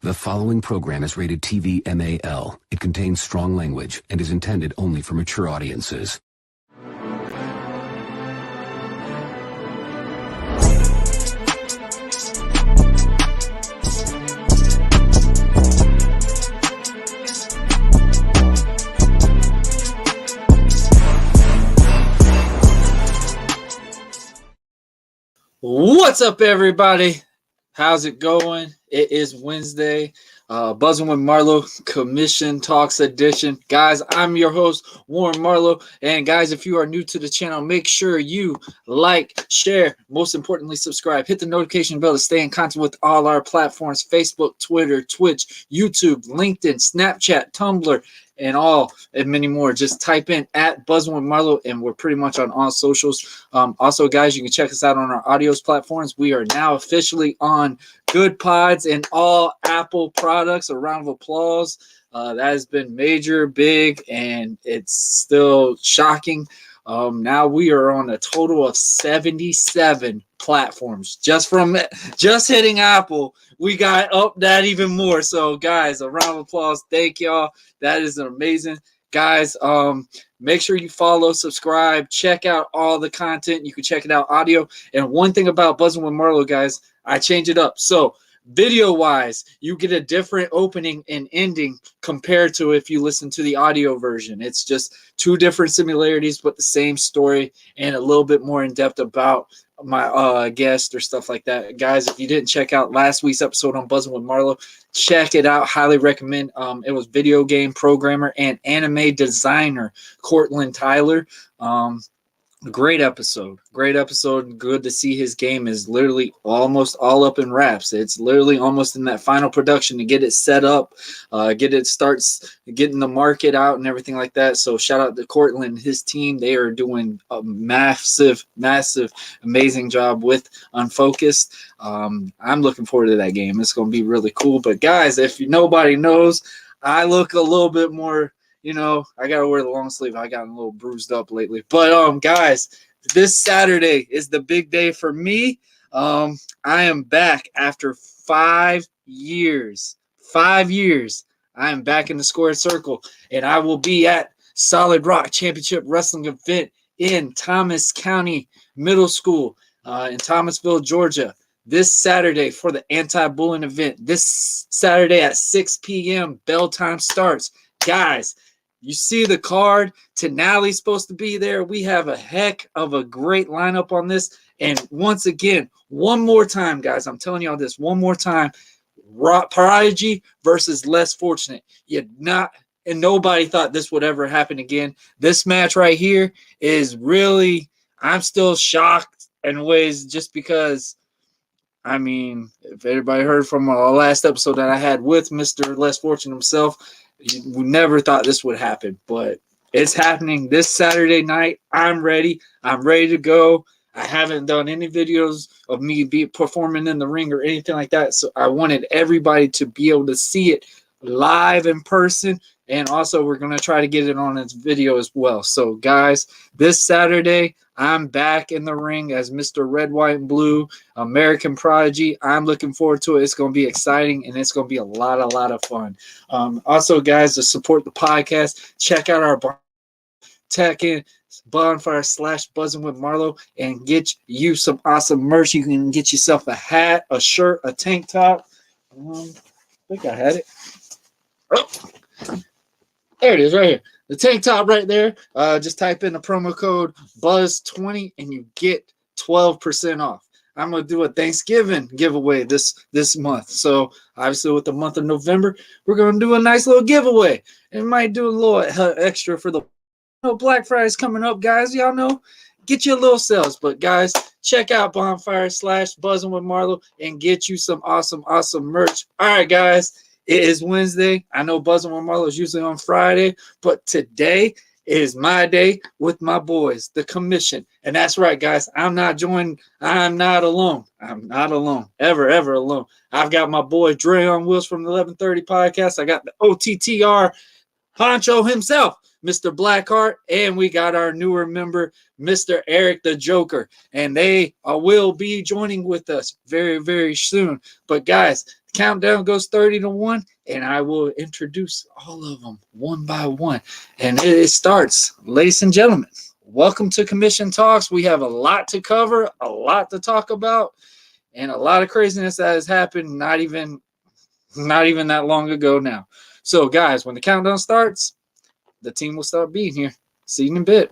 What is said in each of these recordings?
The following program is rated TV MAL. It contains strong language and is intended only for mature audiences. What's up, everybody? How's it going? It is Wednesday. Buzzing with Marlo Commission Talks Edition. Guys, I'm your host, Warren Marlo. And guys, if you are new to the channel, make sure you like, share, most importantly, subscribe. Hit the notification bell to stay in contact with all our platforms: Facebook, Twitter, Twitch, YouTube, LinkedIn, Snapchat, Tumblr, and many more. Just type in at Buzzing with Marlo, and we're pretty much on all socials. Also, guys, you can check us out on our audios platforms. We are now officially on Good Pods and all Apple products. A round of applause. That has been major, big, and it's still shocking. Now we are on a total of 77 platforms. Just hitting Apple, we got up that even more. So, guys, a round of applause. Thank y'all. That is amazing. Guys, make sure you follow, subscribe, check out all the content. You can check it out audio. And one thing about Buzzing with Marlo, guys, I change it up. So video-wise, you get a different opening and ending compared to if you listen to the audio version. It's just two different similarities, but the same story and a little bit more in depth about my guest or stuff like that. Guys, if you didn't check out last week's episode on Buzzing with Marlo, check it out. Highly recommend. It was video game programmer and anime designer Cortland Tyler. Great episode. Good to see his game is literally almost all up in wraps. It's literally almost in that final production to get it set up, starts getting the market out and everything like that. So shout out to Cortland and his team. They are doing a massive, amazing job with Unfocused. I'm looking forward to that game. It's going to be really cool. But guys, if nobody knows, I look a little bit more. You know, I got to wear the long sleeve. I got a little bruised up lately. But, guys, this Saturday is the big day for me. I am back after 5 years. 5 years. I am back in the squared circle. And I will be at Solid Rock Championship Wrestling event in Thomas County Middle School in Thomasville, Georgia, this Saturday for the anti-bullying event. This Saturday at 6 p.m. Bell time starts. Guys, you see the card. Tenally's supposed to be there. We have a heck of a great lineup on this. And once again, one more time, guys, I'm telling y'all this one more time. Prodigy versus Less Fortunate. And nobody thought this would ever happen again. This match right here is really, I'm still shocked in ways just because, I mean, if everybody heard from our last episode that I had with Mr. Less Fortunate himself, we never thought this would happen, but it's happening this Saturday night. I'm ready. I'm ready to go. I haven't done any videos of me performing in the ring or anything like that, so I wanted everybody to be able to see it live in person, and also we're going to try to get it on its video as well. So, guys, this Saturday, I'm back in the ring as Mr. Red, White, and Blue, American Prodigy. I'm looking forward to it. It's going to be exciting, and it's going to be a lot of fun. Also, guys, to support the podcast, check out our Bonfire / Buzzing with Marlo and get you some awesome merch. You can get yourself a hat, a shirt, a tank top. I think I had it. Oh, there it is right here. The tank top right there. Just type in the promo code BUZZ20 and you get 12% off. I'm going to do a Thanksgiving giveaway this month. So obviously with the month of November, we're going to do a nice little giveaway. And might do a little extra for the Black Friday's coming up, guys. Y'all know, get you a little sales. But guys, check out Bonfire / Buzzing with Marlo and get you some awesome merch. All right, guys. It is Wednesday. I know Buzzing with Marlo is usually on Friday, but today is my day with my boys, the Commission. And that's right, guys. I'm not alone. I'm not alone. Ever alone. I've got my boy Dre on Wheels from the 1130 podcast. I got the OTTR Honcho himself, Mr. Blackheart, and we got our newer member, Mr. Eric the Joker. And they will be joining with us very, very soon. But guys, countdown goes 30 to 1, and I will introduce all of them one by one. And it starts, ladies and gentlemen. Welcome to Commission Talks. We have a lot to cover, a lot to talk about, and a lot of craziness that has happened not even that long ago now. So, guys, when the countdown starts, the team will start being here. See you in a bit.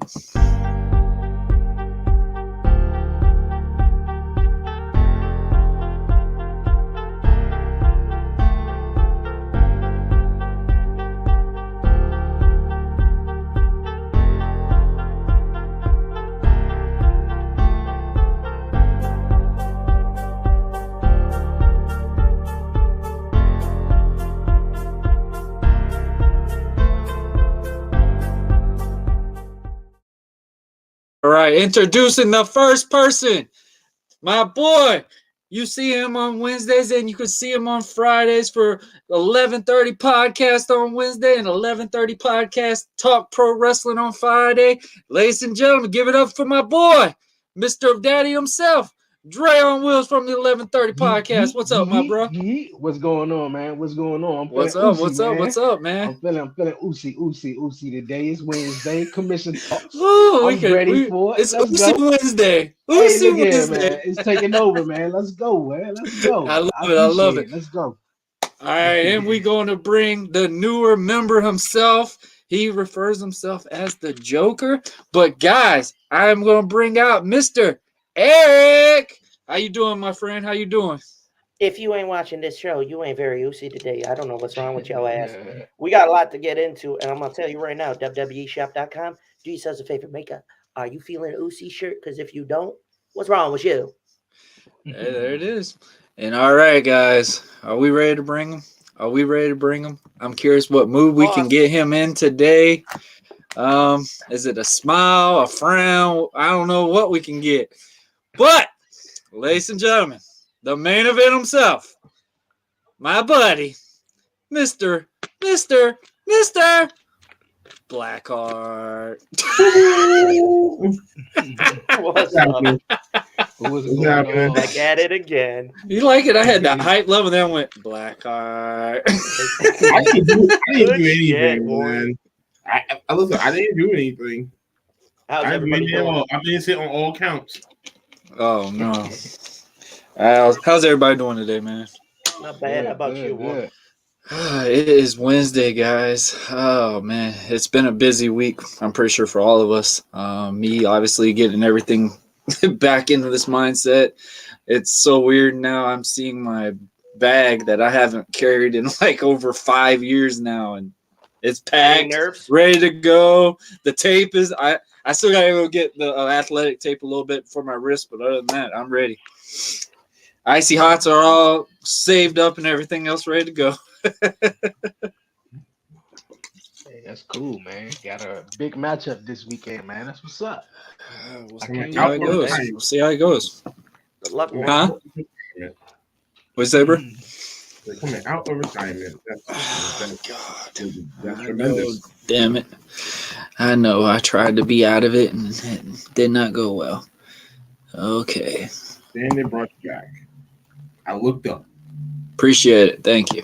All right, introducing the first person, my boy. You see him on Wednesdays, and you can see him on Fridays for 11:30 podcast on Wednesday and 11:30 podcast Talk Pro Wrestling on Friday. Ladies and gentlemen, give it up for my boy, Mr. Daddy himself, Dre on Wheels from the 11:30 podcast. What's up, my bro? What's going on, man? What's going on? What's up, man? I'm feeling oozy today. It's Wednesday. Commission Talks. Ooh, I'm ready for it. It's Let's Oozy go. Wednesday. Hey, Oozy look here, Wednesday. man. It's taking over, man. Let's go, man. Let's go. I love it. Let's go. All right, and we're going to bring the newer member himself. He refers himself as the Joker. But, guys, I'm going to bring out Mr. Eric. How you doing, my friend? How you doing? If you ain't watching this show, you ain't very oozy today. I don't know what's wrong with your ass. We got a lot to get into, and I'm going to tell you right now, WWEshop.com, do yourselves a favor, make a Are You Feeling Oozy shirt? Because if you don't, what's wrong with you? Hey, there it is. And all right, guys, are we ready to bring him? I'm curious what mood we can get him in today. Is it a smile, a frown? I don't know what we can get. But, ladies and gentlemen, the main event himself, my buddy, Mr. Blackheart. What's up? Back at it again. You like it? I had that hype level, then went Blackheart. I didn't do anything, man. Listen, I didn't do anything. I've been sitting on all counts. Oh no. How's everybody doing today, man? Not bad. How about you, boy? It is Wednesday, guys. Oh man, it's been a busy week. I'm pretty sure for all of us. Me, obviously, getting everything back into this mindset. It's so weird now. I'm seeing my bag that I haven't carried in like over 5 years now, and it's packed, ready to go. The tape is I still gotta go get the athletic tape a little bit for my wrist, but other than that, I'm ready. Icy Hots are all saved up and everything else ready to go. Hey, that's cool, man. Got a big matchup this weekend, man. That's what's up. We'll see how it goes. We'll see how it goes. Good luck, man. Huh? What's that, bro? They're coming out of retirement. God. That's tremendous. Damn it. I know. I tried to be out of it and it did not go well. Okay. Then they brought you back. I looked up. Appreciate it. Thank you.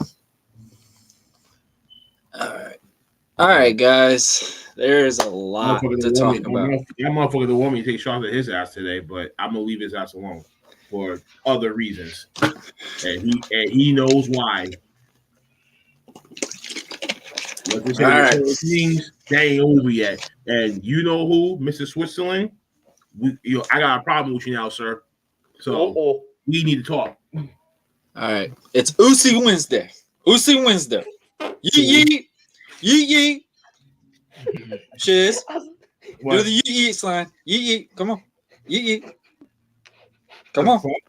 All right, guys. There's a lot to talk about. That motherfucker don't want me to take shots at his ass today, but I'm gonna leave his ass alone for other reasons, and he knows why. All right. Things, they ain't over yet, and you know who, Mr. Switzerland. I got a problem with you now, sir. So we need to talk. All right, it's Oozy Wednesday. Oozy Wednesday. Yeet. Cheers. What? Do the yeet sign. Yeet. Come on. Yeet. Come on. What?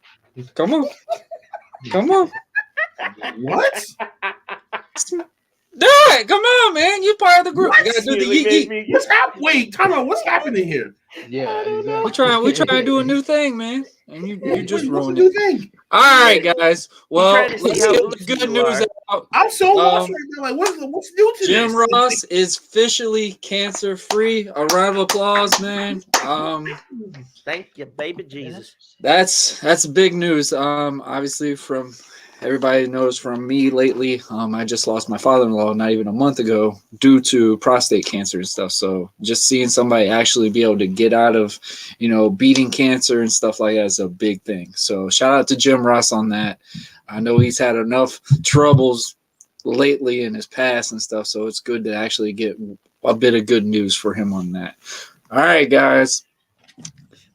Do it. Come on, man. You part of the group. You gotta do the yeet. What's happening? Wait, time out. What's happening here? Yeah, exactly. We're trying to do a new thing, man. And you just ruined new it. thing? All right, guys. Well, let's see get how the good news out. I'm so lost right now. Like, what's new to Jim this? Ross is officially cancer-free. A round of applause, man. Thank you, baby Jesus. That's big news. Obviously from everybody knows from me lately, I just lost my father-in-law not even a month ago due to prostate cancer and stuff. So just seeing somebody actually be able to get out of, beating cancer and stuff like that is a big thing. So shout out to Jim Ross on that. I know he's had enough troubles lately in his past and stuff, so it's good to actually get a bit of good news for him on that. All right, guys.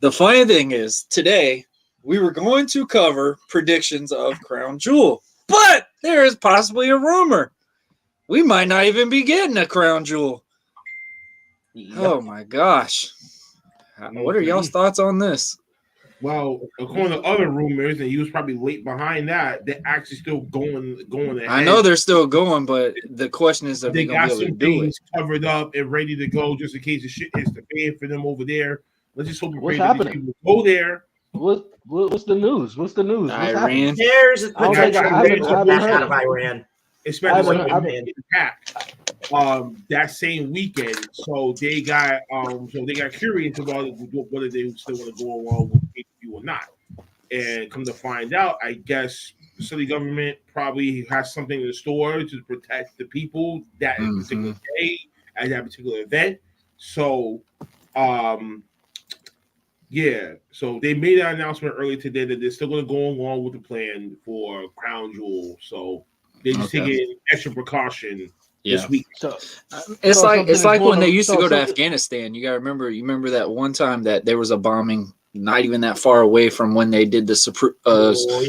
The funny thing is, today we were going to cover predictions of Crown Jewel, but there is possibly a rumor we might not even be getting a Crown Jewel. Yep. Oh my gosh. What are y'all's thoughts on this? Well, according to other rumors, and he was probably late behind that, they're actually still going ahead. I know they're still going, but the question is, are they going to be able to do it? Covered up and ready to go just in case the shit hits the fan for them over there. Let's just hope what's happening. Go there. What's the news? What's the news? Iran. There's a potential back out of Iran. Especially that same weekend. So they got curious about whether they still want to go along with pay-per-view or not. And come to find out, I guess the city government probably has something in store to protect the people that particular day at that particular event. So so they made an announcement earlier today that they're still going to go along with the plan for Crown Jewel. So they're just taking extra precaution this week. So it's like when they used to go to Afghanistan. You remember that one time that there was a bombing not even that far away from when they did the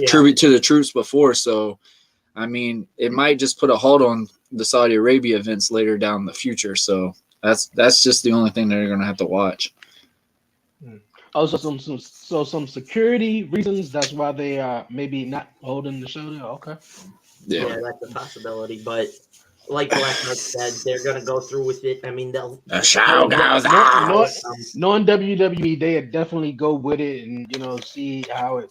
tribute to the troops before. So I mean, it might just put a halt on the Saudi Arabia events later down in the future. So that's just the only thing that they're going to have to watch. Also, some security reasons. That's why they are maybe not holding the show there. Okay. Yeah, that's a possibility. But like Black Knight said, they're gonna go through with it. I mean, the show goes out. Knowing WWE, they definitely go with it and see how it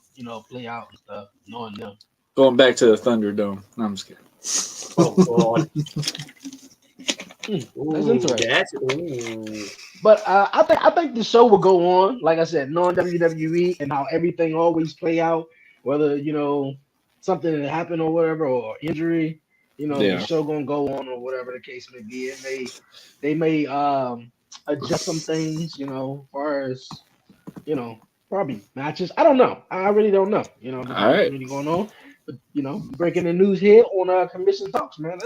play out and stuff. Knowing them. Going back to the Thunderdome. No, I'm just kidding. Oh God. That's interesting. But I think the show will go on. Like I said, knowing WWE and how everything always play out, whether something that happened or whatever, or injury, the show gonna go on or whatever the case may be. They may adjust some things, as far as probably matches. I don't know. I really don't know. All right, really going on. But, breaking the news here on Commission Talks, man.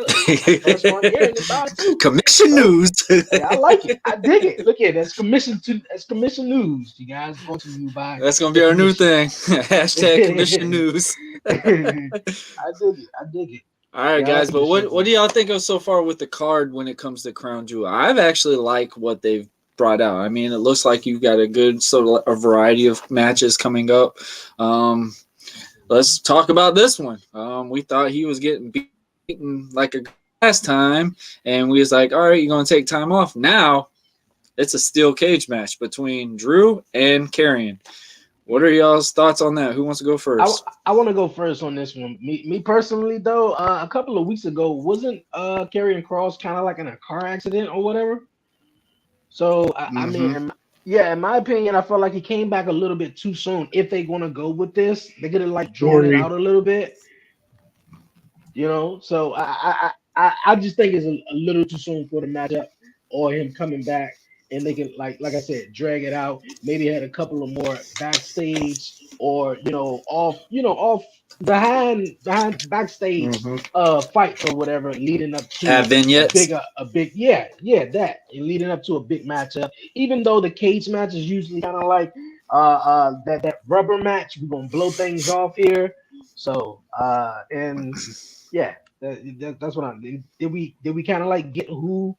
Commission news. Hey, I like it. I dig it. Look at that's commission news. You guys brought to you by. That's gonna be our new thing. Hashtag commission news. I dig it. All right, guys. But what do y'all think of so far with the card when it comes to Crown Jewel? I've actually liked what they've brought out. I mean, it looks like you've got a good a variety of matches coming up. Let's talk about this one. We thought he was getting beaten like a last time, and we was like, all right, you're going to take time off. Now it's a steel cage match between Drew and Karrion. What are y'all's thoughts on that? Who wants to go first? I want to go first on this one. Me personally, though, a couple of weeks ago, wasn't Karrion Kross kind of like in a car accident or whatever? So, I mean, in my opinion, I felt like he came back a little bit too soon. If they're going to go with this, they're going to draw it out a little bit. So I just think it's a little too soon for the matchup or him coming back. And they can, like I said, drag it out. Maybe had a couple of more backstage or off behind backstage fights or whatever, leading up to vignettes. a big that and leading up to a big matchup. Even though the cage match is usually kind of like that rubber match, we're gonna blow things off here. So that's what I did. We kind of like get who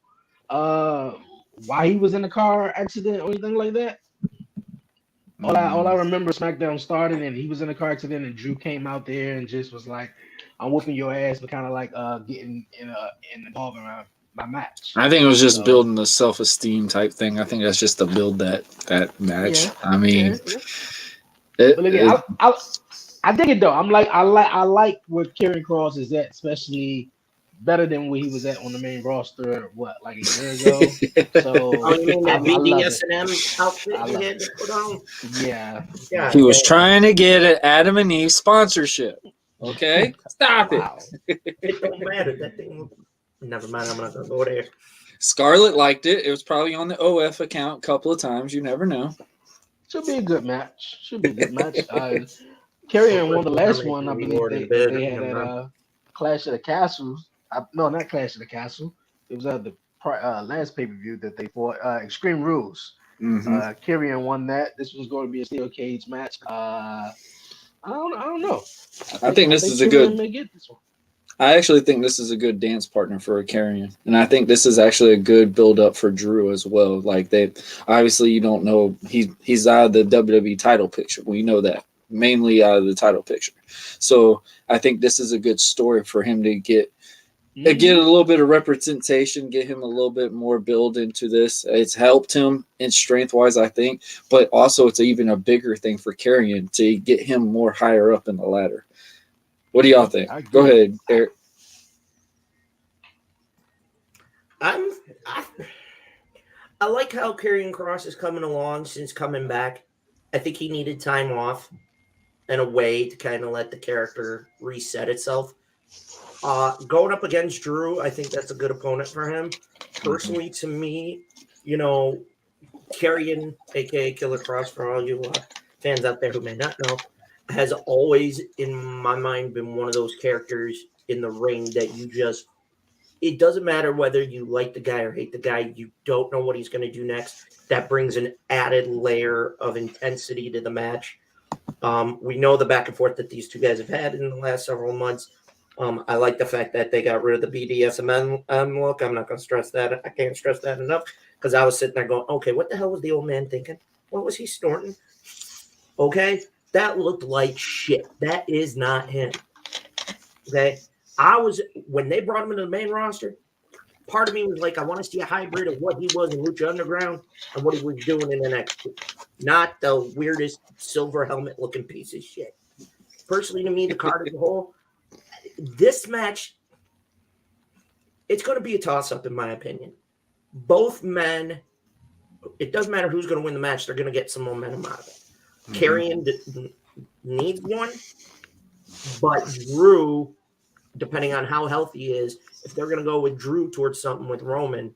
why he was in the car accident or anything like that? All I remember, SmackDown started and he was in a car accident and Drew came out there and just was like, "I'm whooping your ass," but kind of like getting involved in my match. I think it was just building the self-esteem type thing. I think that's just to build that match. Yeah. I mean, I dig it though. I like where Karrion Kross is at, especially better than where he was at on the main roster, like a year ago. So you mean that BDSM outfit he had to put on? Yeah. He was trying to get an Adam and Eve sponsorship. Okay, stop Wow. It don't matter. That thing. Never mind. I'm not gonna go there. Scarlett liked it. It was probably on the OF account a couple of times. You never know. Should be a good match. Should be a good match. Karrion won the last one, I believe. They had at Clash of the Castles. No, not Clash of the Castle. It was the last pay per view that they fought. Extreme Rules. Karrion won that. This was going to be a steel cage match. I don't know. I think this is a Karrion good. may get this one. I actually think this is a good dance partner for a Karrion, and I think this is actually a good build up for Drew as well. Like they, obviously, you don't know he's out of the WWE title picture. We know that mainly out of the title picture. So I think this is a good story for him to get a little bit of representation, get him a little bit more build into this. It's helped him in strength wise, I think, but also it's even a bigger thing for Karrion to get him more higher up in the ladder. What do y'all think? Go ahead, Eric. I like how Karrion Kross is coming along since coming back. I think he needed time off and a way to kind of let the character reset itself. Going up against Drew, I think that's a good opponent for him. Personally, to me, Karrion, aka Killer Kross, for all you fans out there who may not know, has always, in my mind, been one of those characters in the ring that it doesn't matter whether you like the guy or hate the guy, you don't know what he's going to do next. That brings an added layer of intensity to the match. We know the back and forth that these two guys have had in the last several months. I like the fact that they got rid of the BDSM look. I'm not going to stress that. I can't stress that enough because I was sitting there going, okay, what the hell was the old man thinking? What was he snorting? Okay. That looked like shit. That is not him. Okay. When they brought him into the main roster, part of me was like, I want to see a hybrid of what he was in Lucha Underground and what he was doing in NXT. Not the weirdest silver helmet looking piece of shit. Personally, to me, the card as a whole, this match, it's going to be a toss-up in my opinion. Both men, it doesn't matter who's going to win the match, they're going to get some momentum out of it. Karrion needs one, but Drew, depending on how healthy he is, if they're going to go with Drew towards something with Roman,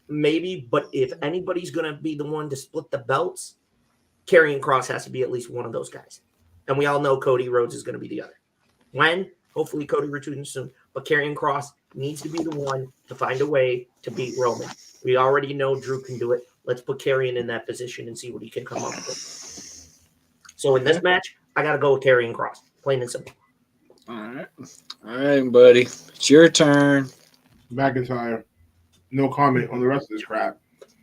maybe. But if anybody's going to be the one to split the belts, Karrion Kross has to be at least one of those guys. And we all know Cody Rhodes is going to be the other. When? Hopefully Cody returns soon. But Karrion Kross needs to be the one to find a way to beat Roman. We already know Drew can do it. Let's put Karrion in that position and see what he can come up with. So in this match, I got to go with Karrion Kross. Plain and simple. All right, buddy. It's your turn. McIntyre. No comment on the rest of this crap.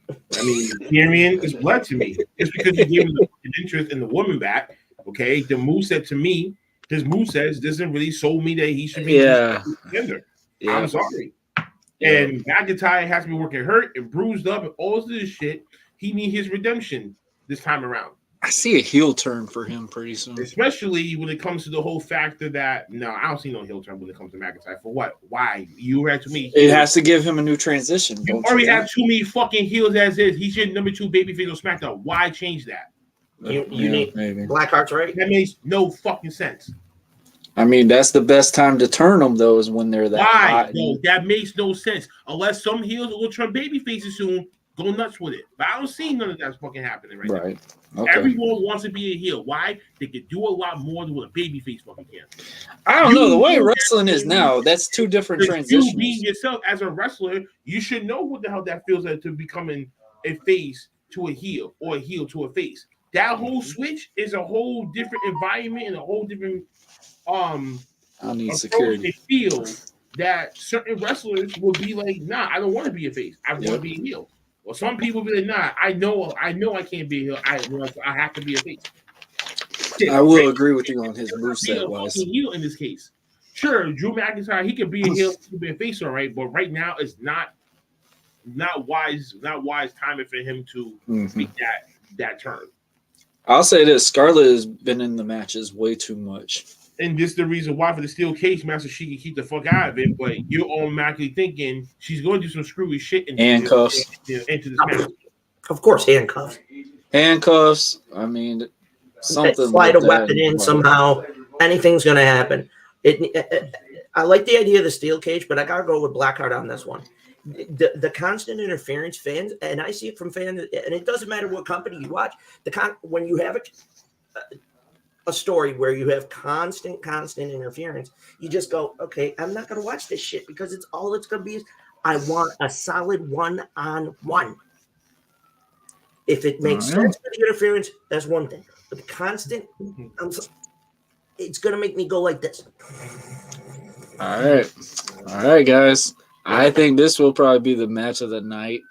I mean, Karrion is blood to me. It's because you gave him the interest in the woman back. Okay, the moveset to me, his moveset doesn't really show me that he should be gender. Yeah. I'm sorry. Yeah. And McIntyre has to be working hurt and bruised up and all this shit. He needs his redemption this time around. I see a heel turn for him pretty soon. Especially when it comes to the whole factor that, no, I don't see no heel turn when it comes to McIntyre. For what? Why? You had too many. It has to give him a new transition. You already have too many fucking heels as is. He should number 2 babyface on SmackDown. Why change that? You need maybe. Blackheart's right. That makes no fucking sense. I mean, that's the best time to turn them, though, is when they're that hot. No, that makes no sense. Unless some heels will turn baby faces soon, go nuts with it. But I don't see none of that fucking happening right now. Okay. Everyone wants to be a heel. Why? They can do a lot more than what a baby face fucking can. I don't know. The way wrestling is now, that's two different transitions. You being yourself as a wrestler, you should know what the hell that feels like to becoming a face to a heel or a heel to a face. That whole switch is a whole different environment and a whole different I need security. Feel that certain wrestlers will be like, nah, I don't want to be a face. I want to be a heel. Well, some people be like, nah, I know I can't be a heel. I have to be a face. I will agree with you on his moveset wise. Heel in this case. Sure, Drew McIntyre, he could be a heel, he could be a face, all right, but right now it's not wise timing for him to make that turn. I'll say this: Scarlett has been in the matches way too much. And this is the reason why for the steel cage match, so she can keep the fuck out of it. But you're automatically thinking she's going to do some screwy shit into this match. Of course, handcuffs. Handcuffs. I mean, something. Slide a weapon in somehow. Anything's going to happen. I like the idea of the steel cage, but I gotta go with Blackheart on this one. The constant interference, fans, and I see it from fans, and it doesn't matter what company you watch. When you have a story where you have constant interference, you just go, okay, I'm not gonna watch this shit because it's gonna be is I want a solid one-on-one. If it makes sense for the interference, that's one thing. But the constant, it's gonna make me go like this. All right, guys. I think this will probably be the match of the night.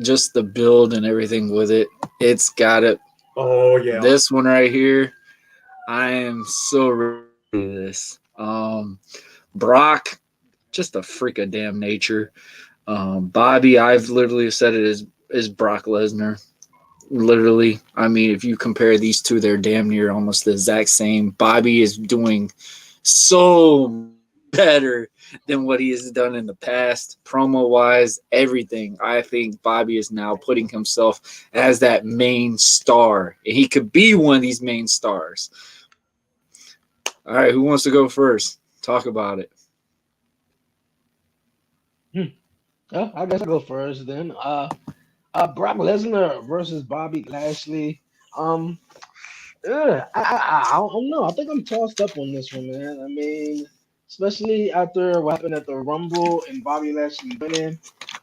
Just the build and everything with it. It's got it. Oh yeah. This one right here. I am so ready for this. Brock, just a freak of damn nature. Bobby, I've literally said it is Brock Lesnar. Literally. I mean, if you compare these two, they're damn near almost the exact same. Bobby is doing so better than what he has done in the past, promo-wise, everything. I think Bobby is now putting himself as that main star. And he could be one of these main stars. All right, who wants to go first? Talk about it. Yeah, I guess I'll go first then. Brock Lesnar versus Bobby Lashley. I don't know. I think I'm tossed up on this one, man. I mean, especially after what happened at the Rumble and Bobby Lashley winning,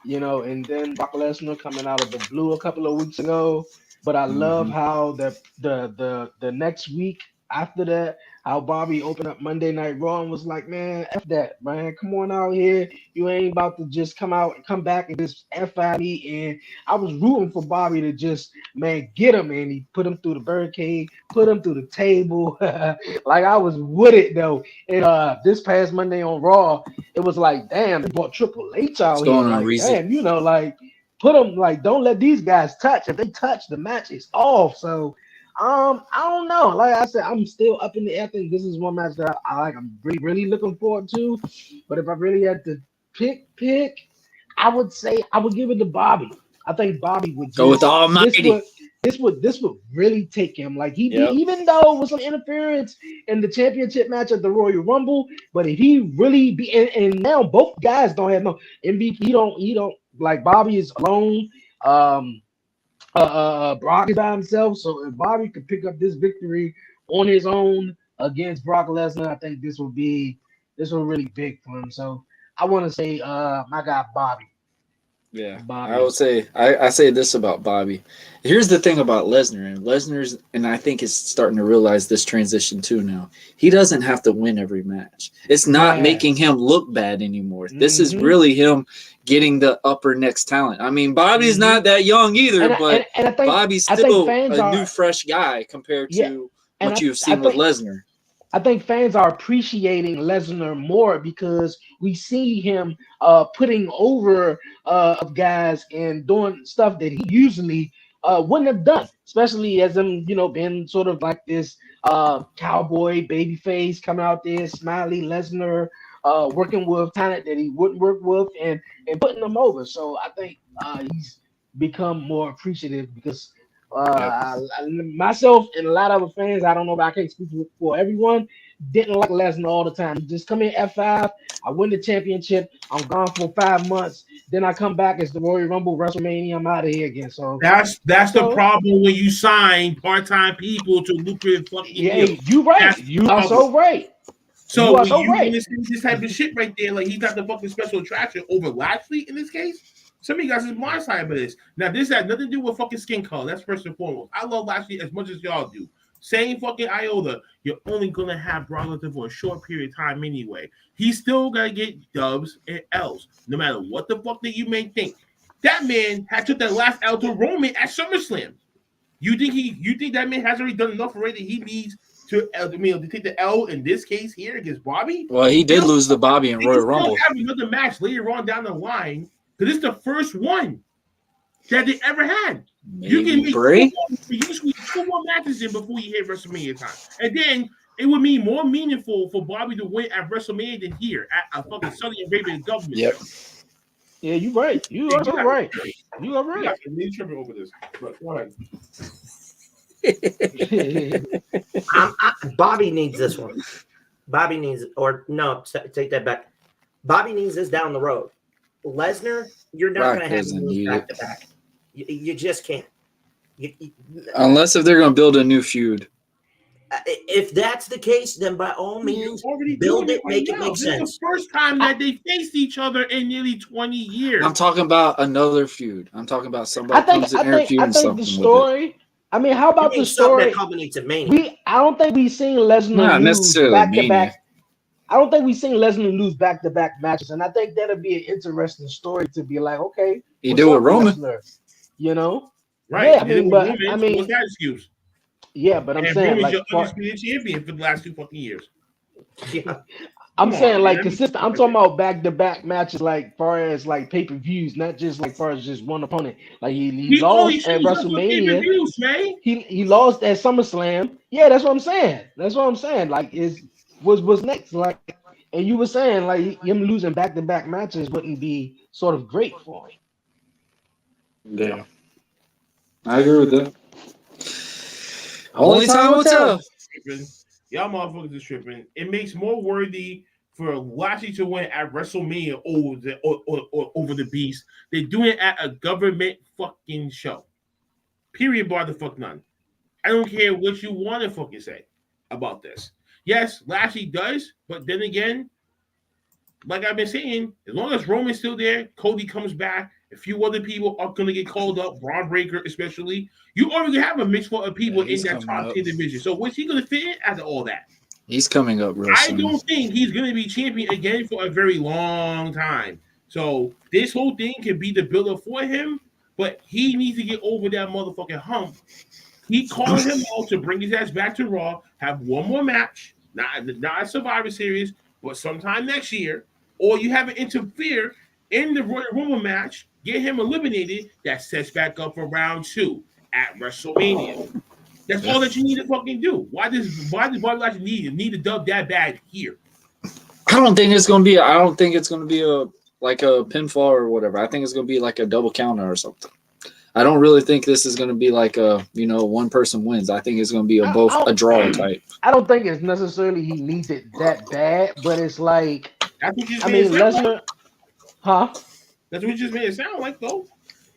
and then Brock Lesnar coming out of the blue a couple of weeks ago. But I love how the next week after that, how Bobby opened up Monday Night Raw and was like, man, F that, man. Come on out here. You ain't about to just come back and just F at me. And I was rooting for Bobby to just, man, get him. And he put him through the birdcage, put him through the table. Like, I was with it, though. And this past Monday on Raw, it was like, damn, they brought Triple H out here. Like, damn, like, put them, like, don't let these guys touch. If they touch, the match is off. So, I don't know. Like I said, I'm still up in the air. I think this is one match that I'm really, really looking forward to. But if I really had to pick, I would say I would give it to Bobby. I think Bobby would go with the Almighty. This would really take him. Like even though it was some interference in the championship match at the Royal Rumble, but if he really be and now both guys don't have no MVP. He don't like Bobby is alone. Brock is by himself, so if Bobby could pick up this victory on his own against Brock Lesnar, I think this will really big for him. So I want to say my guy Bobby. Yeah, Bobby. I would say I say this about Bobby. Here's the thing about Lesnar's, and I think is starting to realize this transition too now. He doesn't have to win every match. It's not making him look bad anymore. This is really him getting the upper next talent. I mean, Bobby's not that young either, but I think, Bobby's still a new, fresh guy compared to what you've seen with Lesnar. I think fans are appreciating Lesnar more because we see him putting over guys and doing stuff that he usually wouldn't have done, especially as him, being sort of like this cowboy babyface coming out there, smiley Lesnar, working with talent that he wouldn't work with and putting them over. So I think he's become more appreciative because myself and a lot of other fans, I don't know if I can't speak for everyone, didn't like Lesnar all the time. Just come in F5, I win the championship, I'm gone for 5 months, then I come back as the Royal Rumble, WrestleMania, I'm out of here again. So that's the problem when you sign part-time people to lucrative fucking deals. You right. You are so right. So when you this type of shit right there, like he's not the fucking special attraction over Lashley in this case. Some of you guys is blindsided by this. Now, this has nothing to do with fucking skin color. That's first and foremost. I love Lashley as much as y'all do. Same fucking iota. You're only going to have Brock Lesnar for a short period of time anyway. He's still going to get dubs and L's, no matter what the fuck that you may think. That man had took that last L to Roman at SummerSlam. You think that man has already done enough already that he needs to take the L in this case here against Bobby? Well, he did lose to Bobby in Royal Rumble. Have another match later on down the line. Because it's the first one that they ever had. Maybe you can make two more matches in before you hit WrestleMania time. And then it would be more meaningful for Bobby to win at WrestleMania than here at a fucking Saudi Arabian government. Yep. Yeah, you're right. You are so right. You are right. I'm really tripping over this. But go ahead. Bobby needs this one. Bobby needs, or no, take that back. Bobby needs this down the road. Lesnar, you're not Brock going to have him doesn't lose need back it. to back. You just can't. Unless if they're going to build a new feud. If that's the case, then by all means, build it, make it make sense. This is the first time that they faced each other in nearly 20 years. I'm talking about another feud. I'm talking about somebody comes in there feuding something the story. with it. I mean, how about the story? That culminates at Mania. I don't think we've seen Lesnar Not lose necessarily back to Mania. back. I don't think we've seen Lesnar lose back to back matches, and I think that'd be an interesting story to be like, okay, he did with Roman, Lesnar? You know, right? Yeah, I mean, but Roman, I mean, what's that excuse? Yeah, but I'm saying Roman's like your undisputed champion for the last 2 fucking years. Yeah. I'm saying like consistent. I'm talking about back to back matches, like far as like pay per views, not just like far as just one opponent. Like he lost at WrestleMania. He lost at SummerSlam. Yeah, that's what I'm saying. Like what's next? Like, and you were saying like him losing back to back matches wouldn't be sort of great for him. Yeah, I agree with that. Only time will tell. Y'all motherfuckers are tripping. It makes more worthy for Lashley to win at WrestleMania over the Beast. They're doing it at a government fucking show. Period. Bar the fuck none. I don't care what you want to fucking say about this. Yes, Lashley does, but then again, like I've been saying, as long as Roman's still there, Cody comes back, a few other people are going to get called up, Braun Breaker especially. You already have a mix of people in that top 10 division. So what's he going to fit in after all that? He's coming up real soon. I don't think he's going to be champion again for a very long time. So this whole thing can be the build-up for him, but he needs to get over that motherfucking hump. He called him out to bring his ass back to Raw, have one more match, not a Survivor Series, but sometime next year, or you have it interfere in the Royal Rumble match, get him eliminated, that sets back up for round 2 at WrestleMania. That's all that you need to fucking do. Why does Bobby Lashley need to dub that bad here? I don't think it's gonna be a like a pinfall or whatever. I think it's gonna be like a double counter or something. I don't really think this is gonna be like a one person wins. I think it's gonna be a draw type. I don't think it's necessarily he needs it that bad, but it's like Lesnar, huh? That's what you just made it sound like, though.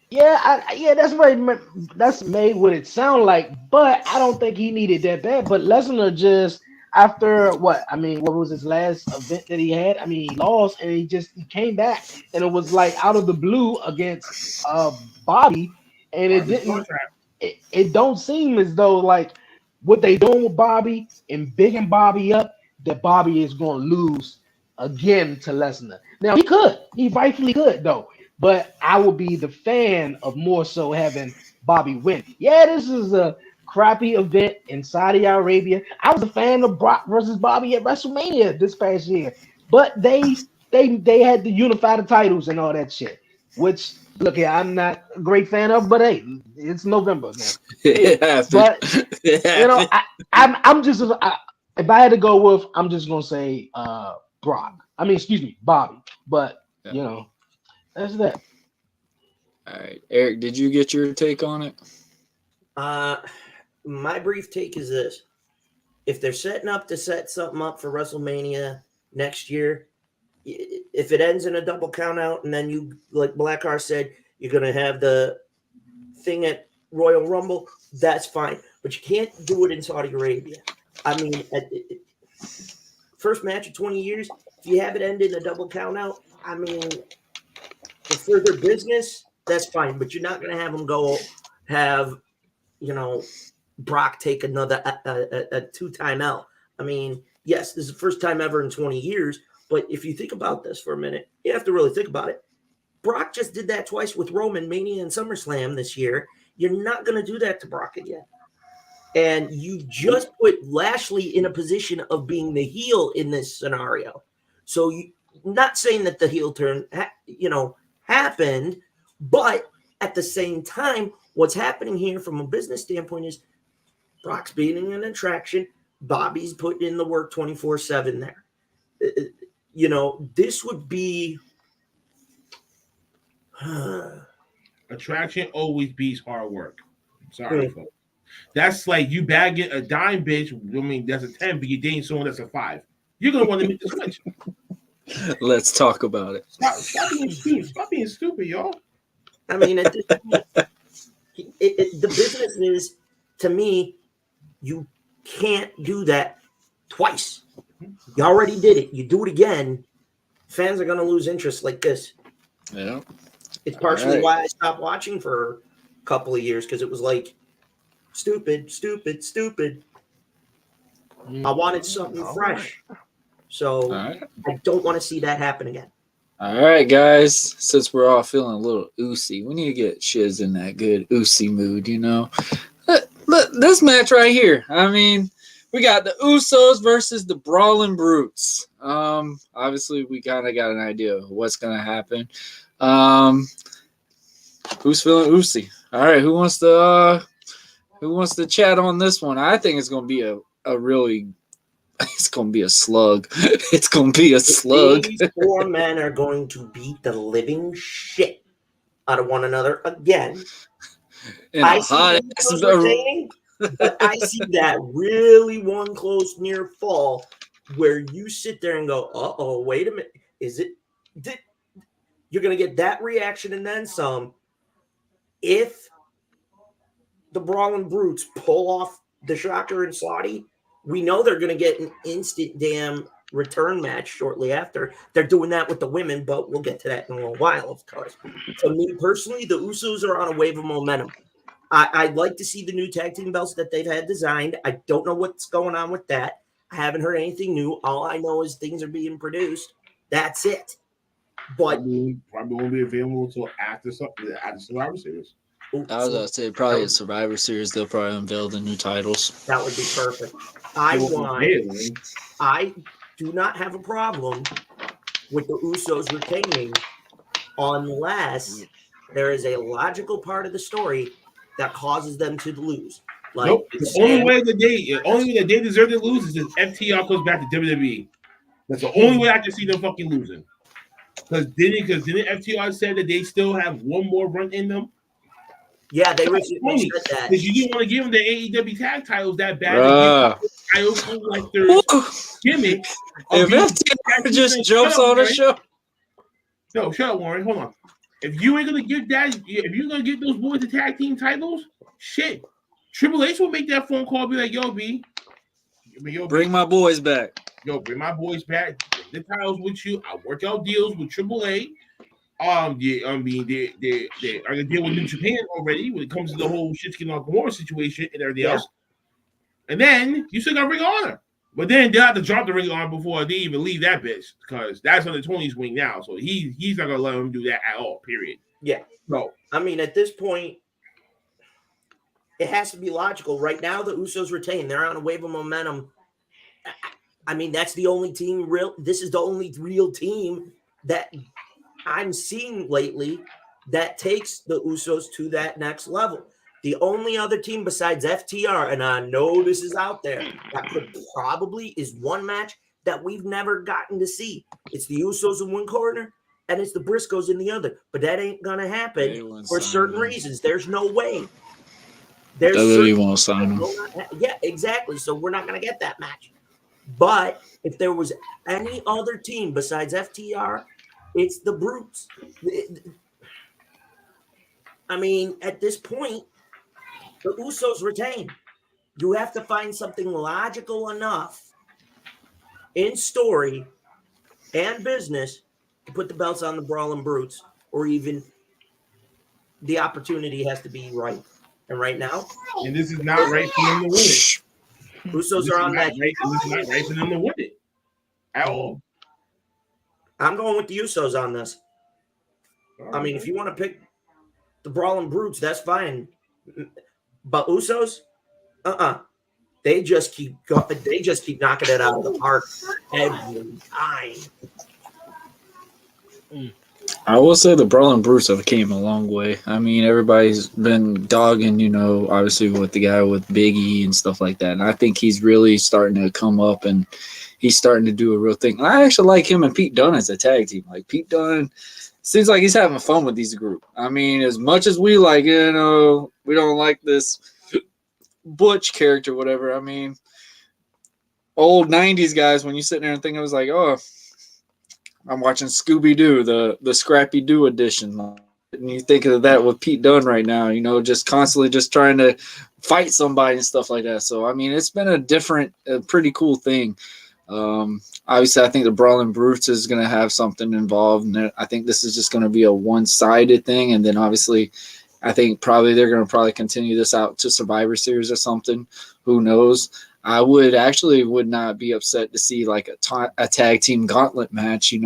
Yeah, that's made what it sound like, but I don't think he needed that bad. But Lesnar just after what was his last event that he had? I mean, he lost and he came back, and it was like out of the blue against Bobby, and it don't seem as though like what they doing with Bobby and bigging Bobby up that Bobby is going to lose again to Lesnar. Now he rightfully could though. But I would be the fan of more so having Bobby win. Yeah, this is a crappy event in Saudi Arabia. I was a fan of Brock versus Bobby at WrestleMania this past year. But they had to unify the titles and all that shit. Which look here, I'm not a great fan of, but hey, it's November now. I'm just if I had to go with, I'm just gonna say Bobby. But that's that. All right, Eric, did you get your take on it? My brief take is this: if they're setting up to set something up for WrestleMania next year, if it ends in a double count out, and then you, like Blackheart said, you're going to have the thing at Royal Rumble, that's fine. But you can't do it in Saudi Arabia. I mean, first match of 20 years, if you have it end in a double count out, I mean, for further business, that's fine. But you're not going to have them go have, Brock take another a 2-time L. I mean, yes, this is the first time ever in 20 years. But if you think about this for a minute, you have to really think about it. Brock just did that twice with Roman, Mania and SummerSlam this year. You're not going to do that to Brock again. And you just put Lashley in a position of being the heel in this scenario. So not saying that the heel turn, happened, but at the same time, what's happening here from a business standpoint is Brock's being an attraction. Bobby's putting in the work 24/7 there. This would be attraction always beats hard work. Sorry, folks. That's like you bagging a dime bitch. I mean, that's a 10, but you're dating someone that's a 5. you're gonna want to make the switch. Let's talk about it. Stop being stupid. Stop being stupid, y'all. I mean, at this point, the business is, to me, you can't do that twice. You already did it. You do it again, fans are going to lose interest like this. Yeah. It's partially why I stopped watching for a couple of years, because it was like, stupid. I wanted something fresh. So I don't want to see that happen again. All right, guys. Since we're all feeling a little oozy, we need to get Shiz in that good oozy mood, you know. Look, this match right here. I mean, we got the Usos versus the Brawling Brutes. Obviously, we kind of got an idea of what's gonna happen. Who's feeling oozy? All right, who wants to chat on this one? I think it's gonna be a really. It's going to be a slug. It's going to be a slug. These four men are going to beat the living shit out of one another again. I see retaining, but I see that really one close near fall where you sit there and go, uh-oh, wait a minute. Is it? You're going to get that reaction and then some if the Brawling Brutes pull off the Shocker and Slotty. We know they're going to get an instant damn return match shortly after. They're doing that with the women, but we'll get to that in a little while, of course. To me personally, the Usos are on a wave of momentum. I'd like to see the new tag team belts that they've had designed. I don't know what's going on with that. I haven't heard anything new. All I know is things are being produced. That's it. But probably won't be available until after Survivor Series. I was going to say probably a Survivor Series. They'll probably unveil the new titles. That would be perfect. I do not have a problem with the Usos retaining unless there is a logical part of the story that causes them to lose. Like nope. The only way that they deserve to lose is if FTR goes back to WWE. That's the only way I can see them fucking losing. Because didn't FTR say that they still have one more run in them? Yeah, they said that. Because you didn't want to give them the AEW tag titles that bad. Titles like their gimmick. If FTR just jumps on the show. No, shut up, Warren. Hold on. If you ain't gonna give that, if you're gonna give those boys the tag team titles, shit. Triple H will make that phone call, be like, yo, B. Bring my boys back. Yo, bring my boys back. Bring the titles with you. I'll work out deals with Triple A. They're gonna deal with New Japan already when it comes to the whole Shinsuke Nakamura situation and everything else. And then you still got Ring of Honor. But then they'll have to drop the Ring of Honor before they even leave that bitch, because that's under Tony's wing now. So he's not gonna let him do that at all, period. Yeah. No. I mean, at this point, it has to be logical. Right now, the Usos retain. They're on a wave of momentum. I mean, that's the only team this is the only real team that I'm seeing lately that takes the Usos to that next level. The only other team besides FTR, and I know this is out there, that could probably is one match that we've never gotten to see. It's the Usos in one corner, and it's the Briscoes in the other. But that ain't going to happen for certain reasons. There's no way. Won't sign them. Yeah, exactly. So we're not going to get that match. But if there was any other team besides FTR, it's the Brutes. I mean, at this point, the Usos retain. You have to find something logical enough in story and business to put the belts on the Brawling Brutes, or even the opportunity has to be right. And right now, and this is not right for them to win it. Usos are on that. This is not right for them to win it at all. I'm going with the Usos on this. I mean, if you want to pick the Brawling Brutes, that's fine. But Usos, they just keep knocking it out of the park every time. I will say the Brawling Brutes have came a long way. I mean, everybody's been dogging, obviously with the guy with Big E and stuff like that. And I think he's really starting to come up and he's starting to do a real thing. And I actually like him and Pete Dunne as a tag team. Like, Pete Dunne seems like he's having fun with these group. I mean, as much as we like, we don't like this Butch character, whatever. I mean, old 90s guys, when you sit there and think, it was like, oh, I'm watching Scooby-Doo, the Scrappy Doo edition. And you think of that with Pete Dunne right now, just constantly just trying to fight somebody and stuff like that. So, I mean, it's been a pretty cool thing. Obviously, I think the Brawling Brutes is going to have something involved. And I think this is just going to be a one-sided thing. And then, obviously, I think they're going to continue this out to Survivor Series or something. Who knows? I would not be upset to see like a tag team gauntlet match, and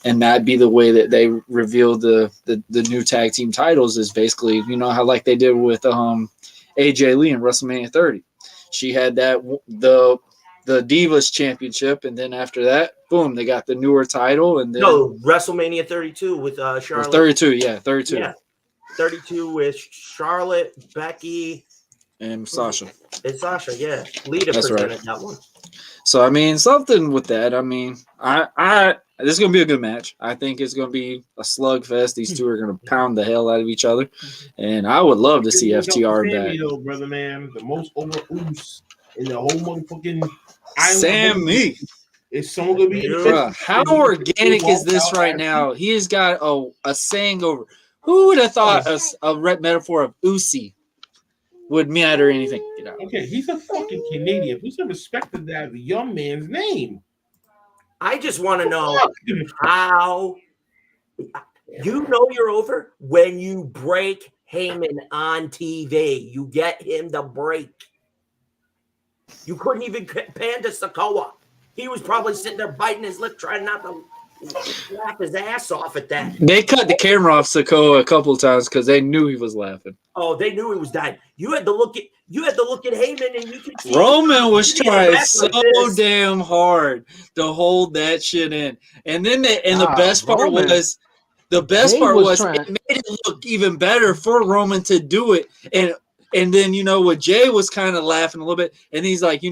that be the way that they reveal the new tag team titles is basically, how like they did with AJ Lee in WrestleMania 30. She had the Divas Championship, and then after that, boom, they got the newer title, and then WrestleMania 32 with Charlotte. 32, yeah, 32. Yeah, 32 with Charlotte, Becky, and Sasha. It's Sasha, yeah. Lita That's presented right. that one. So, I mean, something with that. I mean, this is going to be a good match. I think it's going to be a slugfest. These two are going to pound the hell out of each other. And I would love to see FTR back. Though, brother, man, the most over oos in the whole motherfucking island. Sammy. It's so going to be. How organic is this right now? He has got a saying over. Who would have thought a metaphor of Usi would matter anything? Okay, he's a fucking Canadian. Put some respect to that young man's name. I just want to know how you're over when you break Heyman on TV. You get him to break. You couldn't even pan to Sikoa. He was probably sitting there biting his lip, trying not to laugh his ass off at that. They cut the camera off Sikoa a couple of times because they knew he was laughing. Oh, they knew he was dying. You had to look at Heyman, and you could see Roman was trying so damn hard to hold that shit in. And then the best part was it made it look even better for Roman to do it. And then what, Jay was kind of laughing a little bit, and he's like,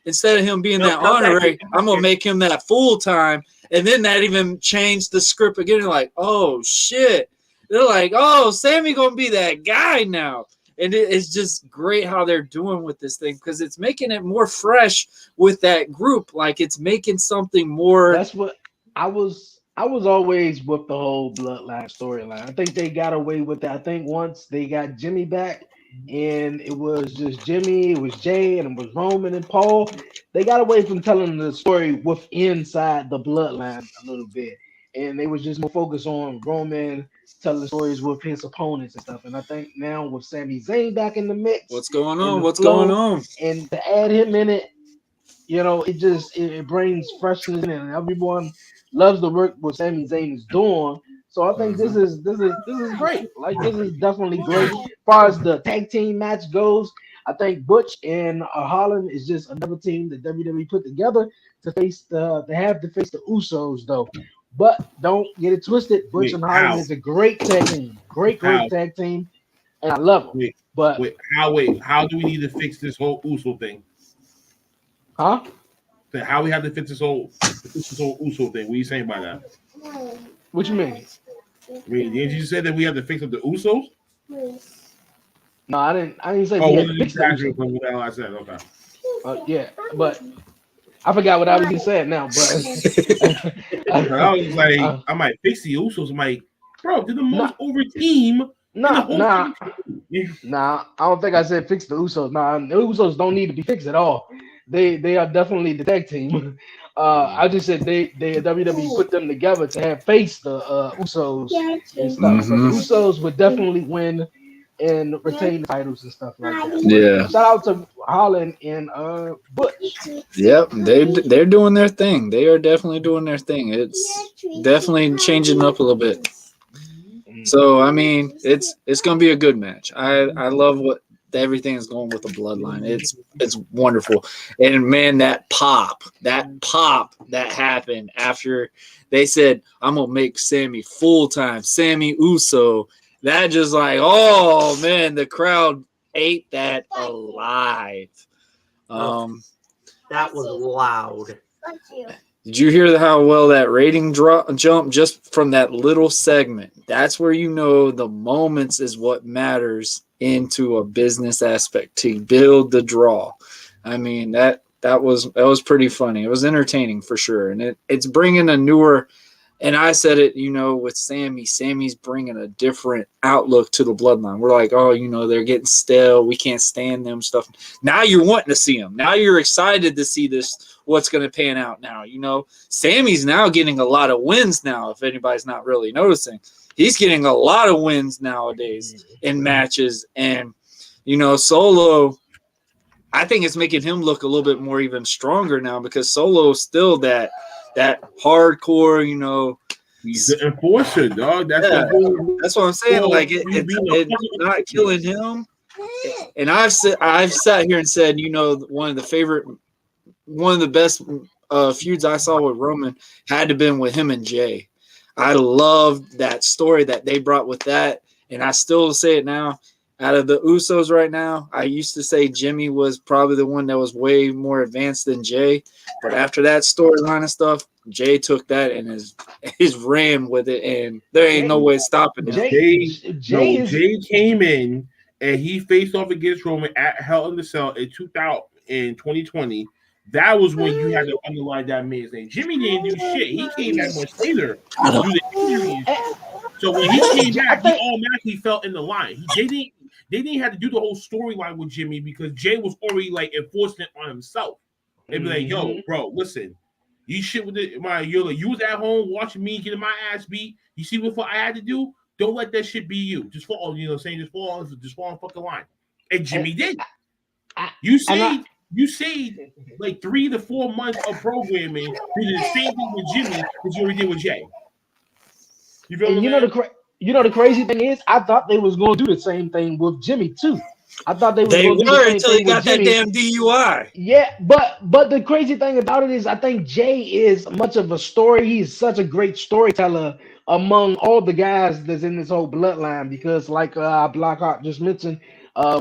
instead of him being that honorary, I'm gonna make him that full time. And then that even changed the script again. They're like, oh shit. They're like, oh, Sammy gonna be that guy now. And it's just great how they're doing with this thing because it's making it more fresh with that group. Like it's making something more. That's what I was always with the whole bloodline storyline. I think they got away with that. I think once they got Jimmy back and it was just Jimmy, it was Jay, and it was Roman and Paul, they got away from telling the story with inside the bloodline a little bit. And they was just more focused on Roman telling stories with his opponents and stuff. And I think now with Sami Zayn back in the mix, what's going on? And to add him in it, it brings freshness in, and everyone loves the work what Sami Zayn is doing. So I think this is great. Like this is definitely great. As far as the tag team match goes, I think Butch and Holland is just another team that WWE put together to face the Usos though. But don't get it twisted. Butch and Holland is a great tag team. Great tag team. And I love them. How do we need to fix this whole Uso thing? Huh? How we have to fix this whole Uso thing? What are you saying by that? What you mean? Didn't you say that we have to fix up the Usos? No, I didn't say we had to fix the Usos. What the hell I said? Okay. Yeah, but I forgot what I was saying now, but I was like, I might fix the Usos. I'm like, bro, they're the most over team. Nah, I don't think I said fix the Usos. Nah, the Usos don't need to be fixed at all. They are definitely the tag team. I just said they WWE put them together to have faced the Usos and stuff. Mm-hmm. So the Usos would definitely win and retain the titles and stuff like that. Yeah. Shout out to Holland and Butch. Yep, they're doing their thing. They are definitely doing their thing. It's definitely changing up a little bit. So I mean, it's gonna be a good match. I love what everything is going with the bloodline. It's wonderful. And man, that pop that happened after they said, I'm gonna make Sammy full-time, Sammy Uso. That just like, oh man, the crowd ate that alive. That was loud. Did you hear how well that rating jumped just from that little segment? That's where you know the moments is what matters into a business aspect to build the draw. I mean, that that was pretty funny. It was entertaining for sure, and it's bringing a newer. And I said it, with Sammy. Sammy's bringing a different outlook to the bloodline. We're like, oh, they're getting stale. We can't stand them stuff. Now you're wanting to see them. Now you're excited to see this. What's going to pan out now? Sammy's now getting a lot of wins now. If anybody's not really noticing, he's getting a lot of wins nowadays in matches. And Solo, I think it's making him look a little bit more even stronger now because Solo's still that hardcore, he's the enforcer, dog. That's that's what I'm saying. Like it's not killing him. And I've sat here and said, one of the best feuds I saw with Roman had to have been with him and Jay. I loved that story that they brought with that, and I still say it now. Out of the Usos right now, I used to say Jimmy was probably the one that was way more advanced than Jay. But after that storyline and stuff, Jay took that and is ran with it, and there ain't no way stopping him. Jay came in and he faced off against Roman at Hell in the Cell in 2020. That was when you had to underline that man's name. Jimmy didn't do shit. He came back much later. So when he came back, he automatically fell in the line. They didn't have to do the whole storyline with Jimmy because Jay was already like enforcing it on himself. They'd be like, "Yo, bro, listen, you shit with it. You was at home watching me getting my ass beat. You see what I had to do? Don't let that shit be you. Just fall. Just fall on the fucking line." And Jimmy did. You saved like 3 to 4 months of programming. You did the same thing with Jimmy as you already did with Jay. You feel me? The crazy thing is, I thought they was going to do the same thing with Jimmy too. I thought they were until he got that damn DUI. Yeah, but the crazy thing about it is, I think Jay is much of a story. He's such a great storyteller among all the guys that's in this whole bloodline. Because, like Blackhawk just mentioned,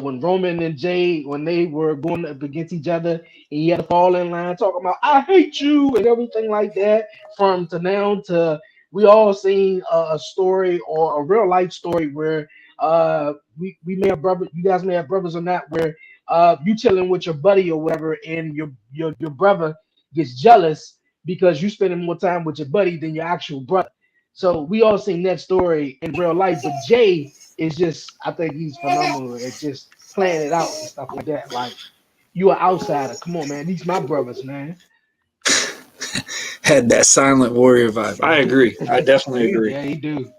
when Roman and Jay, when they were going up against each other, he had to fall in line talking about "I hate you" and everything like that. From to now to we all seen a story or a real life story where we may have brothers, you guys may have brothers or not, where you chilling with your buddy or whatever, and your brother gets jealous because you spending more time with your buddy than your actual brother. So we all seen that story in real life, but Jay is just, I think he's phenomenal at just playing it out and stuff like that. Like, you an outsider. Come on, man. These my brothers, man. Had that silent warrior vibe. I agree. I definitely agree. Yeah, he do.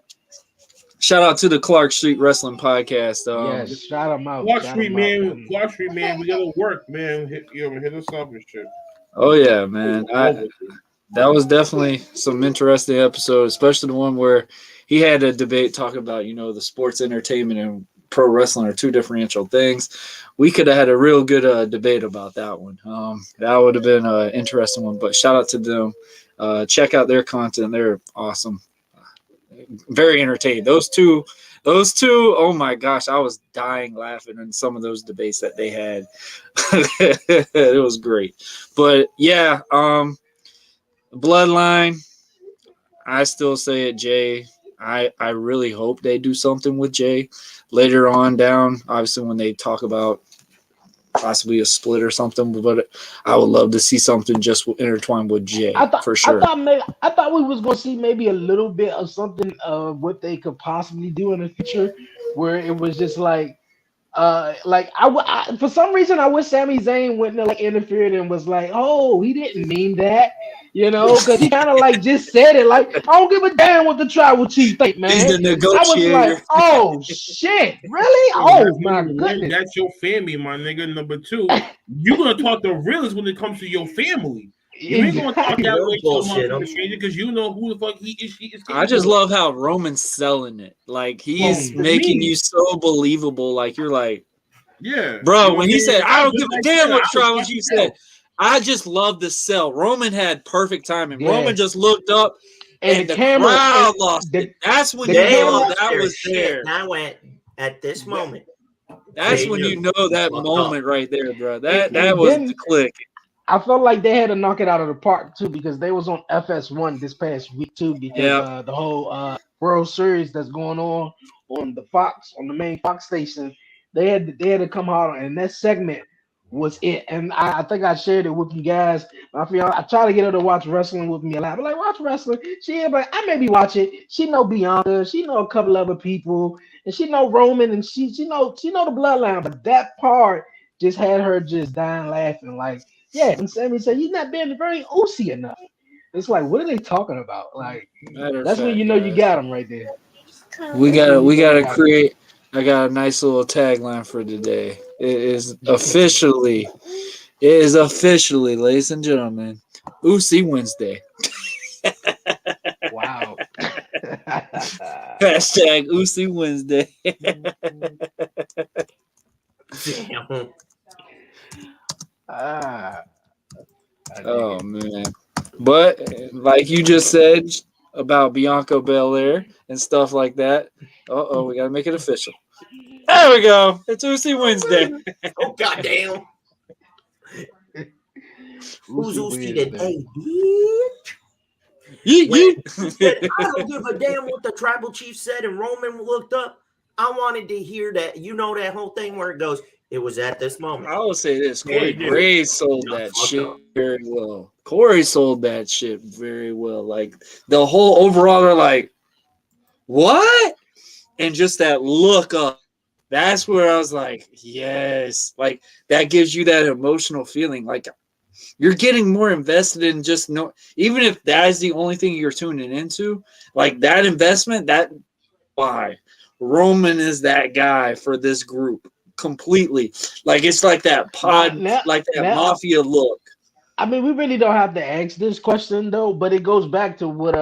Shout out to the Clark Street Wrestling Podcast. Yes, shout him out. Clark Street, man. We gotta work, man. Hit us up and shit. Oh yeah, man. That was definitely some interesting episode, especially the one where he had a debate talking about, the sports entertainment and pro wrestling are two differential things. We could have had a real good debate about that one. That would have been an interesting one. But shout out to them. Check out their content. They're awesome. Very entertaining. Those two, oh my gosh, I was dying laughing in some of those debates that they had. It was great. But yeah, Bloodline, I still say it, Jay. I really hope they do something with Jay later on down. Obviously, when they talk about possibly a split or something, but I would love to see something just intertwined with Jay for sure. I thought we was going to see maybe a little bit of something of what they could possibly do in the future, where it was just like for some reason I wish Sami Zayn went and interfered and was like, oh, he didn't mean that, because he kind of just said it like, I don't give a damn what the tribal chief think, man. He's the negotiator. I was like, oh shit, really? Oh my goodness. That's your family, my nigga. Number 2, you're gonna talk the realest when it comes to your family. You ain't gonna talk that way to a stranger because you know who the fuck he is. She is. I just love how Roman's selling it. Like he's making you so believable. Like you're like, yeah, bro. When he said, "I don't give a damn what tribal you said," I just love the sell. Roman had perfect timing. Yeah. Roman just looked up, and the camera crowd lost it. That's when you know that was there. I went at this moment. That's when you know that moment right there, bro. That was the click. I felt like they had to knock it out of the park too, because they was on FS1 this past week too, because the whole World Series that's going on the Fox, on the main Fox station, they had to come out, and that segment was it. And I think I shared it with you guys. My fiance, I try to get her to watch wrestling with me a lot. I'm like, watch wrestling. She ain't like, I maybe watch it. She know Bianca. She know a couple other people, and she know Roman, and she know the bloodline. But that part just had her just dying laughing. Like, yeah, and Sammy said he's not being very oozy enough. It's like, what are they talking about? Like, Matter of that's when fact, you know you guys, got them right there. we That's when gotta you we know you gotta got 'em. create. I got a nice little tagline for today. It is officially, ladies and gentlemen, Uzi Wednesday. Wow. Hashtag Uzi Wednesday. Damn. Ah, I dig Oh it. man. But like you just said about Bianca Belair and stuff like that. We gotta make it official. There we go. It's Uzi Wednesday. Oh goddamn. Who's Uzi Uzi Wednesday. today, bitch? Yeet, When yeet. he said, I don't give a damn what the tribal chief said, and Roman looked up, I wanted to hear that. You know that whole thing where it goes, it was at this moment. I will say this: Yeah, Corey you do. Graves sold Yeah, that fucked shit up. very well. Corey sold that shit very well. Like the whole overall, they're like, "What?" And just that look up. That's where I was like, "Yes!" Like that gives you that emotional feeling. Like you're getting more invested in just no. Even if that is the only thing you're tuning into, like that investment. That why Roman is that guy for this group completely. Like it's like that pod, like that Now, mafia look. I mean, we really don't have to ask this question though, but it goes back to what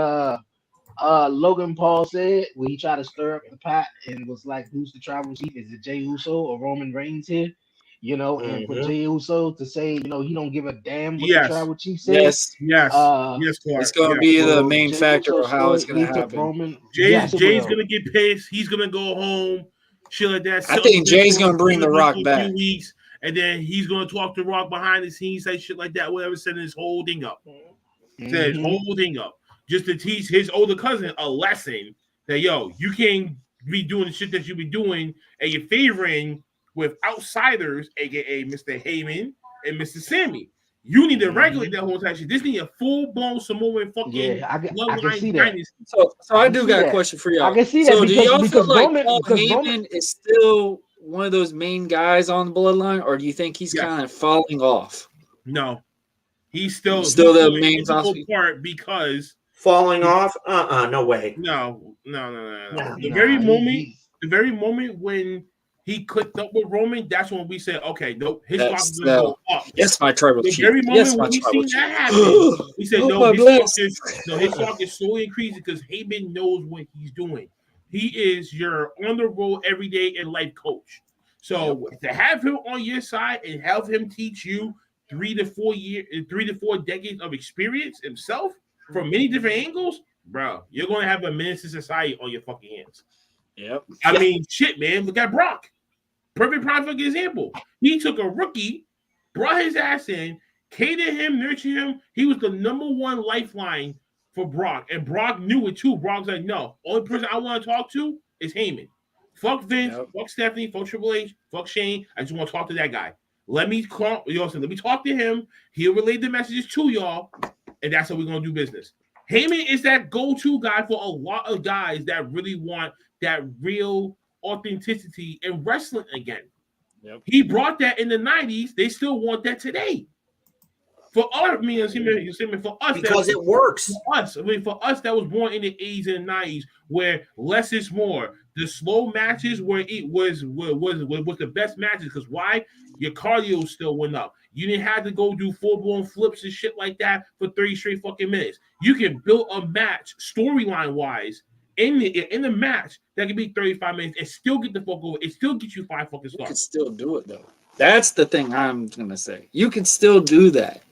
Logan Paul said when he tried to stir up the pot and was like, "Who's the tribal chief? Is it Jey Uso or Roman Reigns here?" And for Mm-hmm. Jey Uso to say, he don't give a damn what the Yes, tribal chief said. Yes, yes, Uh, yes, it's Clark. going to Yes. be the will main Jey factor Uso of how it's story going to lead to happen. Roman? Jay's Yes, it Jay's will. gonna get pissed. He's gonna go home. Shit like that. I Sit on the think bench Jay's for going to bring The Rock a back. few weeks, and then he's gonna talk to Rock behind the scenes, say shit like that. Whatever, setting his whole thing up. Set his Mhm. whole thing up just to teach his older cousin a lesson that you can't be doing the shit that you be doing, and you're favoring with outsiders, aka Mr. Heyman and Mr. Sammy. You need to regulate that whole entire shit. This need a full blown Samoan fucking Yeah, I can see bloodline that. dynasty. So I I can do see got a that. question for I y'all. can see that So do y'all feel because like Roman Paul because Roman Heyman is still one of those main guys on the bloodline, or do you think he's Yes. kind of falling off? No. He's still The an main integral boss? part because Falling off? No way. no. No. The very moment when he clicked up with Roman, that's when we said, okay, nope, his stock is That's gonna go up. yes, my tribal The chief. very Yes, moment my when we tribal seen chief. that happen, we said, Oh no, my his stock bless. is slowly increasing because Heyman knows what he's doing. He is your on the road every day and life coach. So to have him on your side and have him teach you 3 to 4 decades of experience himself from many different angles, bro, you're gonna have a menace to society on your fucking hands. Yep. I mean, shit, man. Look at Brock. Perfect prime fucking example. He took a rookie, brought his ass in, catered him, nurtured him. He was the number one lifeline for Brock. And Brock knew it too. Brock's like, no, only person I want to talk to is Heyman. Fuck Vince, Yep. fuck Stephanie, fuck Triple H, fuck Shane. I just want to talk to that guy. Let me talk to him. He'll relay the messages to y'all, and that's how we're gonna do business. Heyman is that go-to guy for a lot of guys that really want that real authenticity in wrestling again. Yep. He brought that in the 90s. They still want that today. For us, for us, Because it works. For us, that was born in the 80s and 90s, where less is more. The slow matches were the best matches. Because why? Your cardio still went up. You didn't have to go do full-blown flips and shit like that for 30 straight fucking minutes. You can build a match storyline-wise in the match that can be 35 minutes and still get the fuck over. It still gets you 5 fucking You can stars. still do it though. That's the thing I'm gonna say. You can still do that.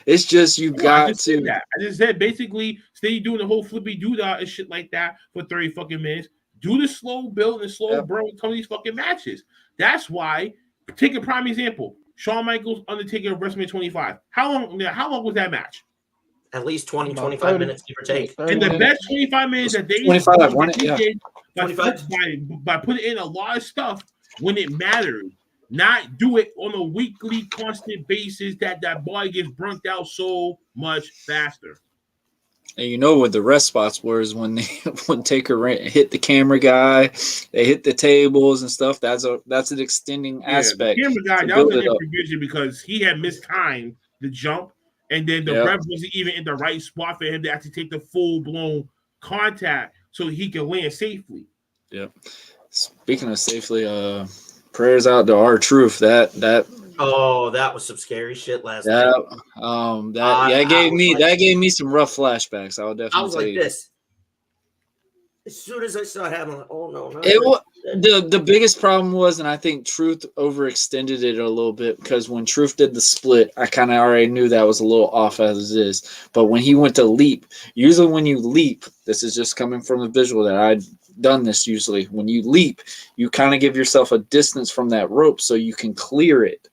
It's just you got to. I just said basically, stay doing the whole flippy doodah and shit like that for 30 fucking minutes. Do the slow build and slow burn with some of these fucking matches. That's why. Take a prime example: Shawn Michaels, Undertaker, WrestleMania 25. How long was that match? At least 20, About 25 minutes, give or take. And the best 25 minutes that they 25, did Yeah. by putting in a lot of stuff when it mattered. not do it on a weekly, constant basis that body gets burnt out so much faster. And you know what the rest spots were is when Taker hit the camera guy, they hit the tables and stuff. That's an extending aspect. The camera guy, to that build was an it up. improvisation because he had mistimed the jump, and then the ref wasn't even in the right spot for him to actually take the full blown contact so he could land safely. Yep. Speaking of safely, prayers out to R-Truth. That was some scary shit last night. That gave me some rough flashbacks. I was like this. As soon as I saw him, I'm like, oh no. The biggest problem was, and I think Truth overextended it a little bit because when Truth did the split, I kind of already knew that was a little off as it is. But when he went to leap, usually when you leap, this is just coming from the visual that I'd done this usually. When you leap, you kind of give yourself a distance from that rope so you can clear it.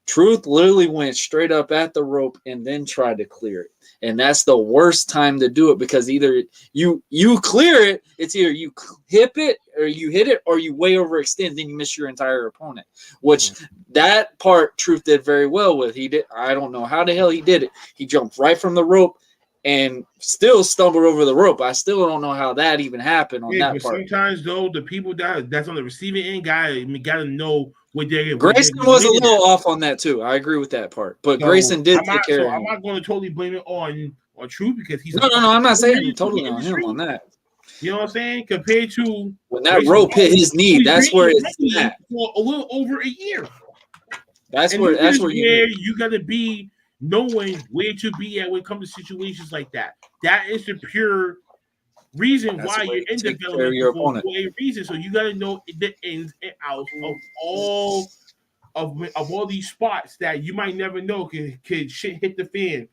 Truth literally went straight up at the rope and then tried to clear it. And that's the worst time to do it because either you clear it, it's either you hit it or you way overextend, then you miss your entire opponent. Which that part Truth did very well with. I don't know how the hell he did it. He jumped right from the rope and still stumbled over the rope. I still don't know how that even happened on that part. Sometimes though, the people that's on the receiving end gotta know what they're. Grayson was a little off on that too. I agree with that part, but Grayson did take care of him. I'm not going to totally blame it on Truth because he's no. I'm not saying totally on him on that. You know what I'm saying? Compared to when that rope hit his knee, that's where it's at. For a little over a year. That's where you got to be knowing where to be at when it comes to situations like that. That is the pure reason why you're in development for a reason. So you got to know the ins and outs of all of these spots that you might never know could shit hit the fan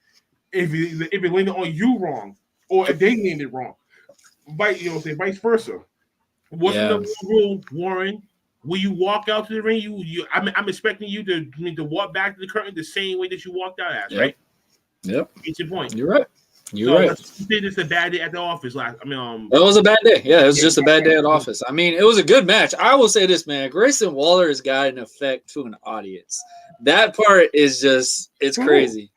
if it landed on you wrong or if they landed wrong. Vice versa. Wasn't the rule, Warren? Will you walk out to the ring? I'm expecting you to walk back to the curtain the same way that you walked out at, right? Yep. It's your point. You're right. You're right. You did this a bad day at the office. It was a bad day. Yeah, it was just a bad day at the office. I mean, it was a good match. I will say this, man. Grayson Waller has got an effect to an audience. That part is just, it's crazy.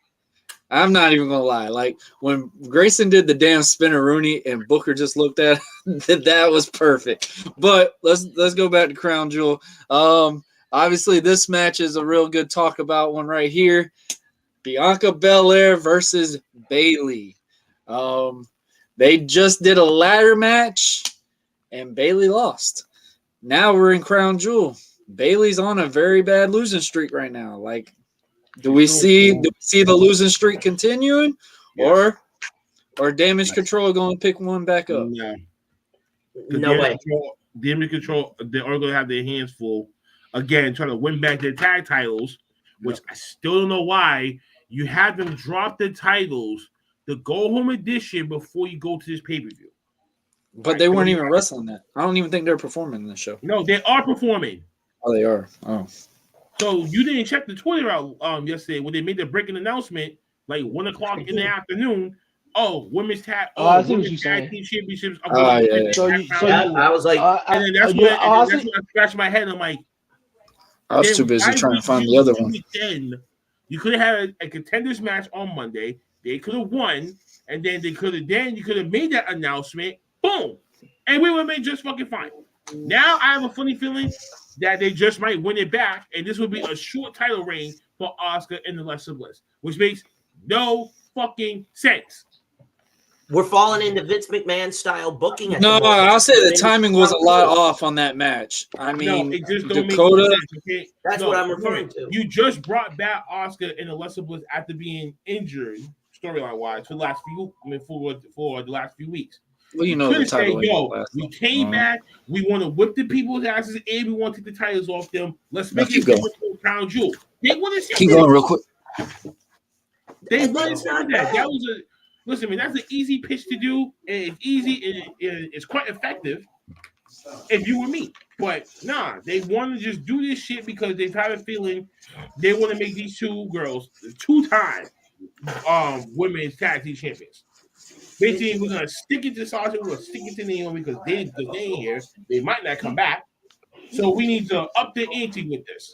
I'm not even gonna lie. Like when Grayson did the damn spinneroonie and Booker just looked at that was perfect. But let's go back to Crown Jewel. Obviously this match is a real good talk about one right here. Bianca Belair versus Bayley. They just did a ladder match and Bayley lost. Now we're in Crown Jewel. Bayley's on a very bad losing streak right now. Like, do we see the losing streak continuing, or Damage Control going to pick one back up? No way. Damage Control, they are going to have their hands full again, trying to win back their tag titles, which I still don't know why you had them drop the titles, the go home edition, before you go to this pay-per-view. But they weren't even wrestling that. I don't even think they're performing in the show. No, they are performing. Oh, they are. Oh. So you didn't check the Twitter out yesterday when they made the breaking announcement, like 1 o'clock in the afternoon. Oh, women's tag. Women's tag team championships. I was like, and then that's when I scratched my head. I'm like, I was too busy trying to find the other one. Then you could have had a contenders match on Monday. They could have won, and then you could have made that announcement. Boom, and we would have been just fucking fine. Now I have a funny feeling that they just might win it back, and this would be a short title reign for Asuka and Alexa Bliss, which makes no fucking sense. We're falling into Vince McMahon style booking. I'll say the timing was a lot off on that match. I mean, it just don't Dakota. Make sense, okay? That's what I'm referring to. You just brought back Asuka and Alexa Bliss after being injured, storyline wise, for the last few weeks. Well, you know the title. We came back. We want to whip the people's asses, and we want to take the titles off them. Let's make it go to Crown Jewel. They want to keep going real quick. They want to see that. That was a listen, man. That's an easy pitch to do, and it's easy. It's quite effective. If you were me, but nah, they want to just do this shit because they've had a feeling they want to make these two girls 2-time women's tag team champions. Basically, we're gonna stick it to Sasha. We're gonna stick it to Naomi because they ain't here. They might not come back. So we need to up the ante with this.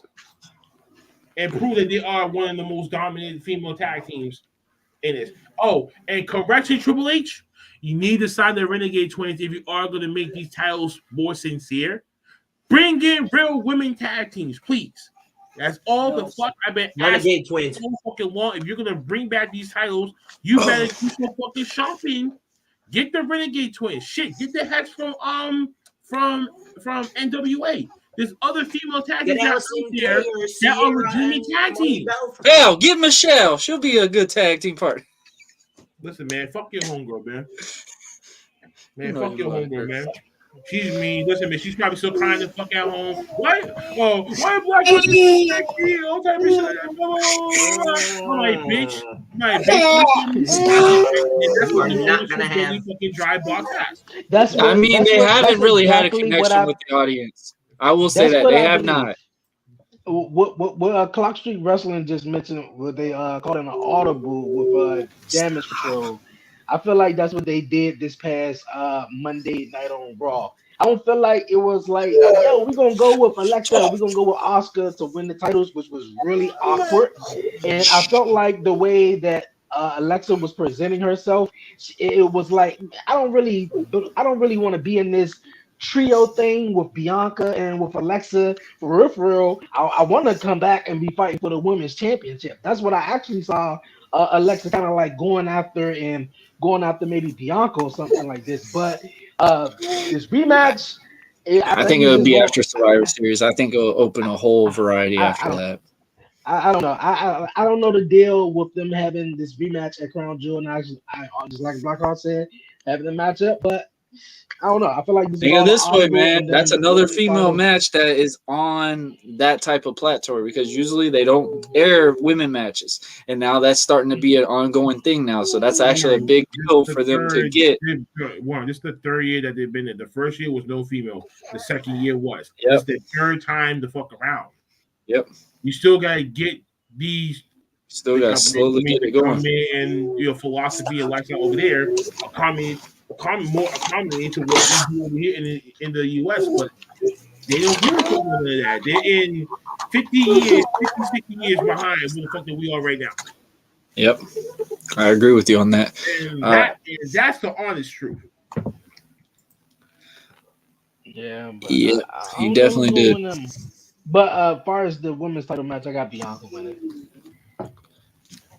and prove that they are one of the most dominant female tag teams in this. Oh, and correction, Triple H, you need to sign the Renegade Twins if you are going to make these titles more sincere. Bring in real women tag teams, please. That's all the fuck I've been Renegade asking Twins. so fucking long. If you're going to bring back these titles, you better do some fucking shopping. Get the Renegade Twins. Shit, get the heads from NWA. There's other female tag teams out there that are legitimate tag teams. Hell, get Michelle. She'll be a good tag team partner. Listen, man, fuck your homegirl, man. Man, No, fuck your you homegirl, man. She's mean. Listen, man, she's probably still crying the fuck at home. Why? Oh, why black women sexy? All type of shit like that. I'm like, bitch. I'm like, bitch. That's what the not gonna have fucking dry box ass. That's what, I mean, they haven't really had a connection with the audience. I will say that they have not. What Clock Street Wrestling just mentioned, what they called an audible with Damage Control. I feel like that's what they did this past Monday night on Raw. I don't feel like it was like, yo, we're gonna go with Alexa, we're gonna go with Oscar to win the titles, which was really awkward. And I felt like the way that Alexa was presenting herself, it was like I don't really want to be in this trio thing with Bianca and with Alexa. For real, I want to come back and be fighting for the women's championship. That's what I actually saw Alexa kind of like going after maybe Bianca or something like this. But this rematch, I think it would be after Survivor Series. I think it'll open a whole variety after that. I don't know. I don't know the deal with them having this rematch at Crown Jewel, and I just like Blackhawk said, having the matchup, but I don't know. I feel like think of this way, man. That's another female match that is on that type of platform because usually they don't air women matches, and now that's starting to be an ongoing thing now. So that's actually a big deal for them to get. Wow, this is the third year that they've been in. The first year was no female. The second year was. Yep. It's the third time to fuck around. Yep. You still gotta get these. Still gotta slowly get it going. And your philosophy and lifestyle over there more accommodating to what we do over here in the U.S., but they don't give a fuck about that. They're in 50 years, 60 years behind where the fuck that we are right now. Yep. I agree with you on that. And that's the honest truth. Yeah. But yeah, he definitely did. But as far as the women's title match, I got Bianca winning.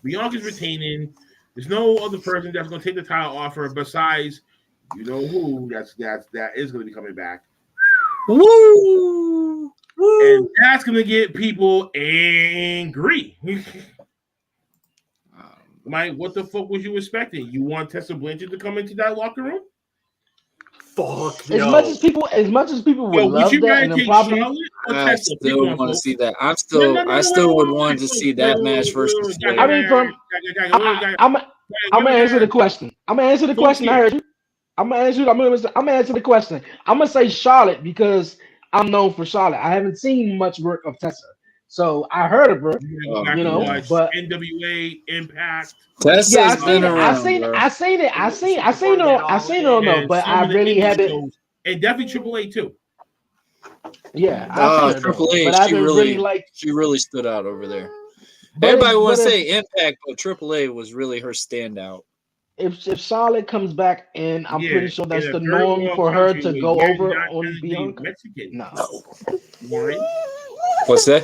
Bianca's retaining. There's no other person that's going to take the title off her besides, you know who, that is going to be coming back. Woo! And that's going to get people angry. Mike, what the fuck was you expecting? You want Tessa Blanchard to come into that locker room? Fuck no. As much as people would love that, and probably I still want to see that. I still would want to see that match versus. I mean, I'm gonna answer the question. I heard you. I'm gonna answer the question. I'm gonna say Charlotte because I'm known for Charlotte. I haven't seen much work of Tessa, so I heard of her. You know, but NWA Impact. Tessa's been around. I seen her. No, but I really haven't. And definitely Triple A too. Yeah, Triple H. She really stood out over there. Everybody wants to say Impact, but Triple A was really her standout. If Charlotte comes back, and I'm pretty sure that's the norm for her to go over on Bianca. No. What's that?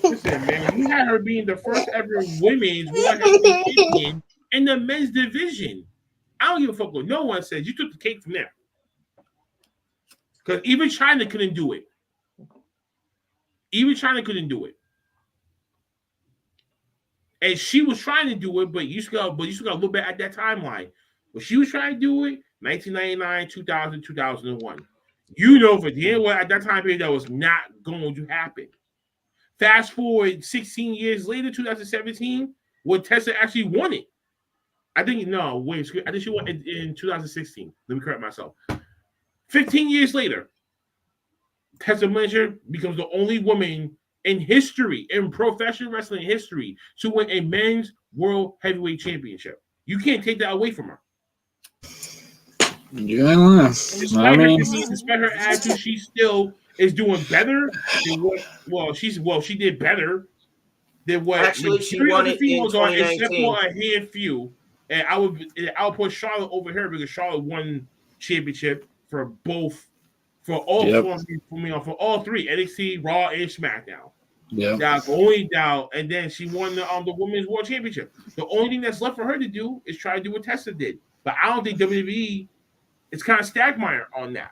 Listen, man, you had her being the first ever women's World Heavyweight Champion in the men's division. I don't give a fuck what no one says. You took the cake from there. Because even China couldn't do it. And she was trying to do it, but you still got to look back at that timeline. When she was trying to do it, 1999, 2000, 2001. You know for the end, at that time period, that was not going to happen. Fast forward 16 years later, 2017, when Tessa actually won it. I think she won in 2016. Let me correct myself. 15 years later, Tessa Blanchard becomes the only woman in history, in professional wrestling history, to win a men's World Heavyweight Championship. You can't take that away from her. Yeah, despite her attitude, she still is doing better than what. She did better than what Actually, she majority of won the it in females are, except 2019. for a handful. And I'll put Charlotte over her because Charlotte won championship for all Yep. for all three NXT, Raw, and SmackDown. Yeah. Now going down, and then she won the Women's World Championship. The only thing that's left for her to do is try to do what Tessa did. But I don't think WWE is kind of stagmire on that.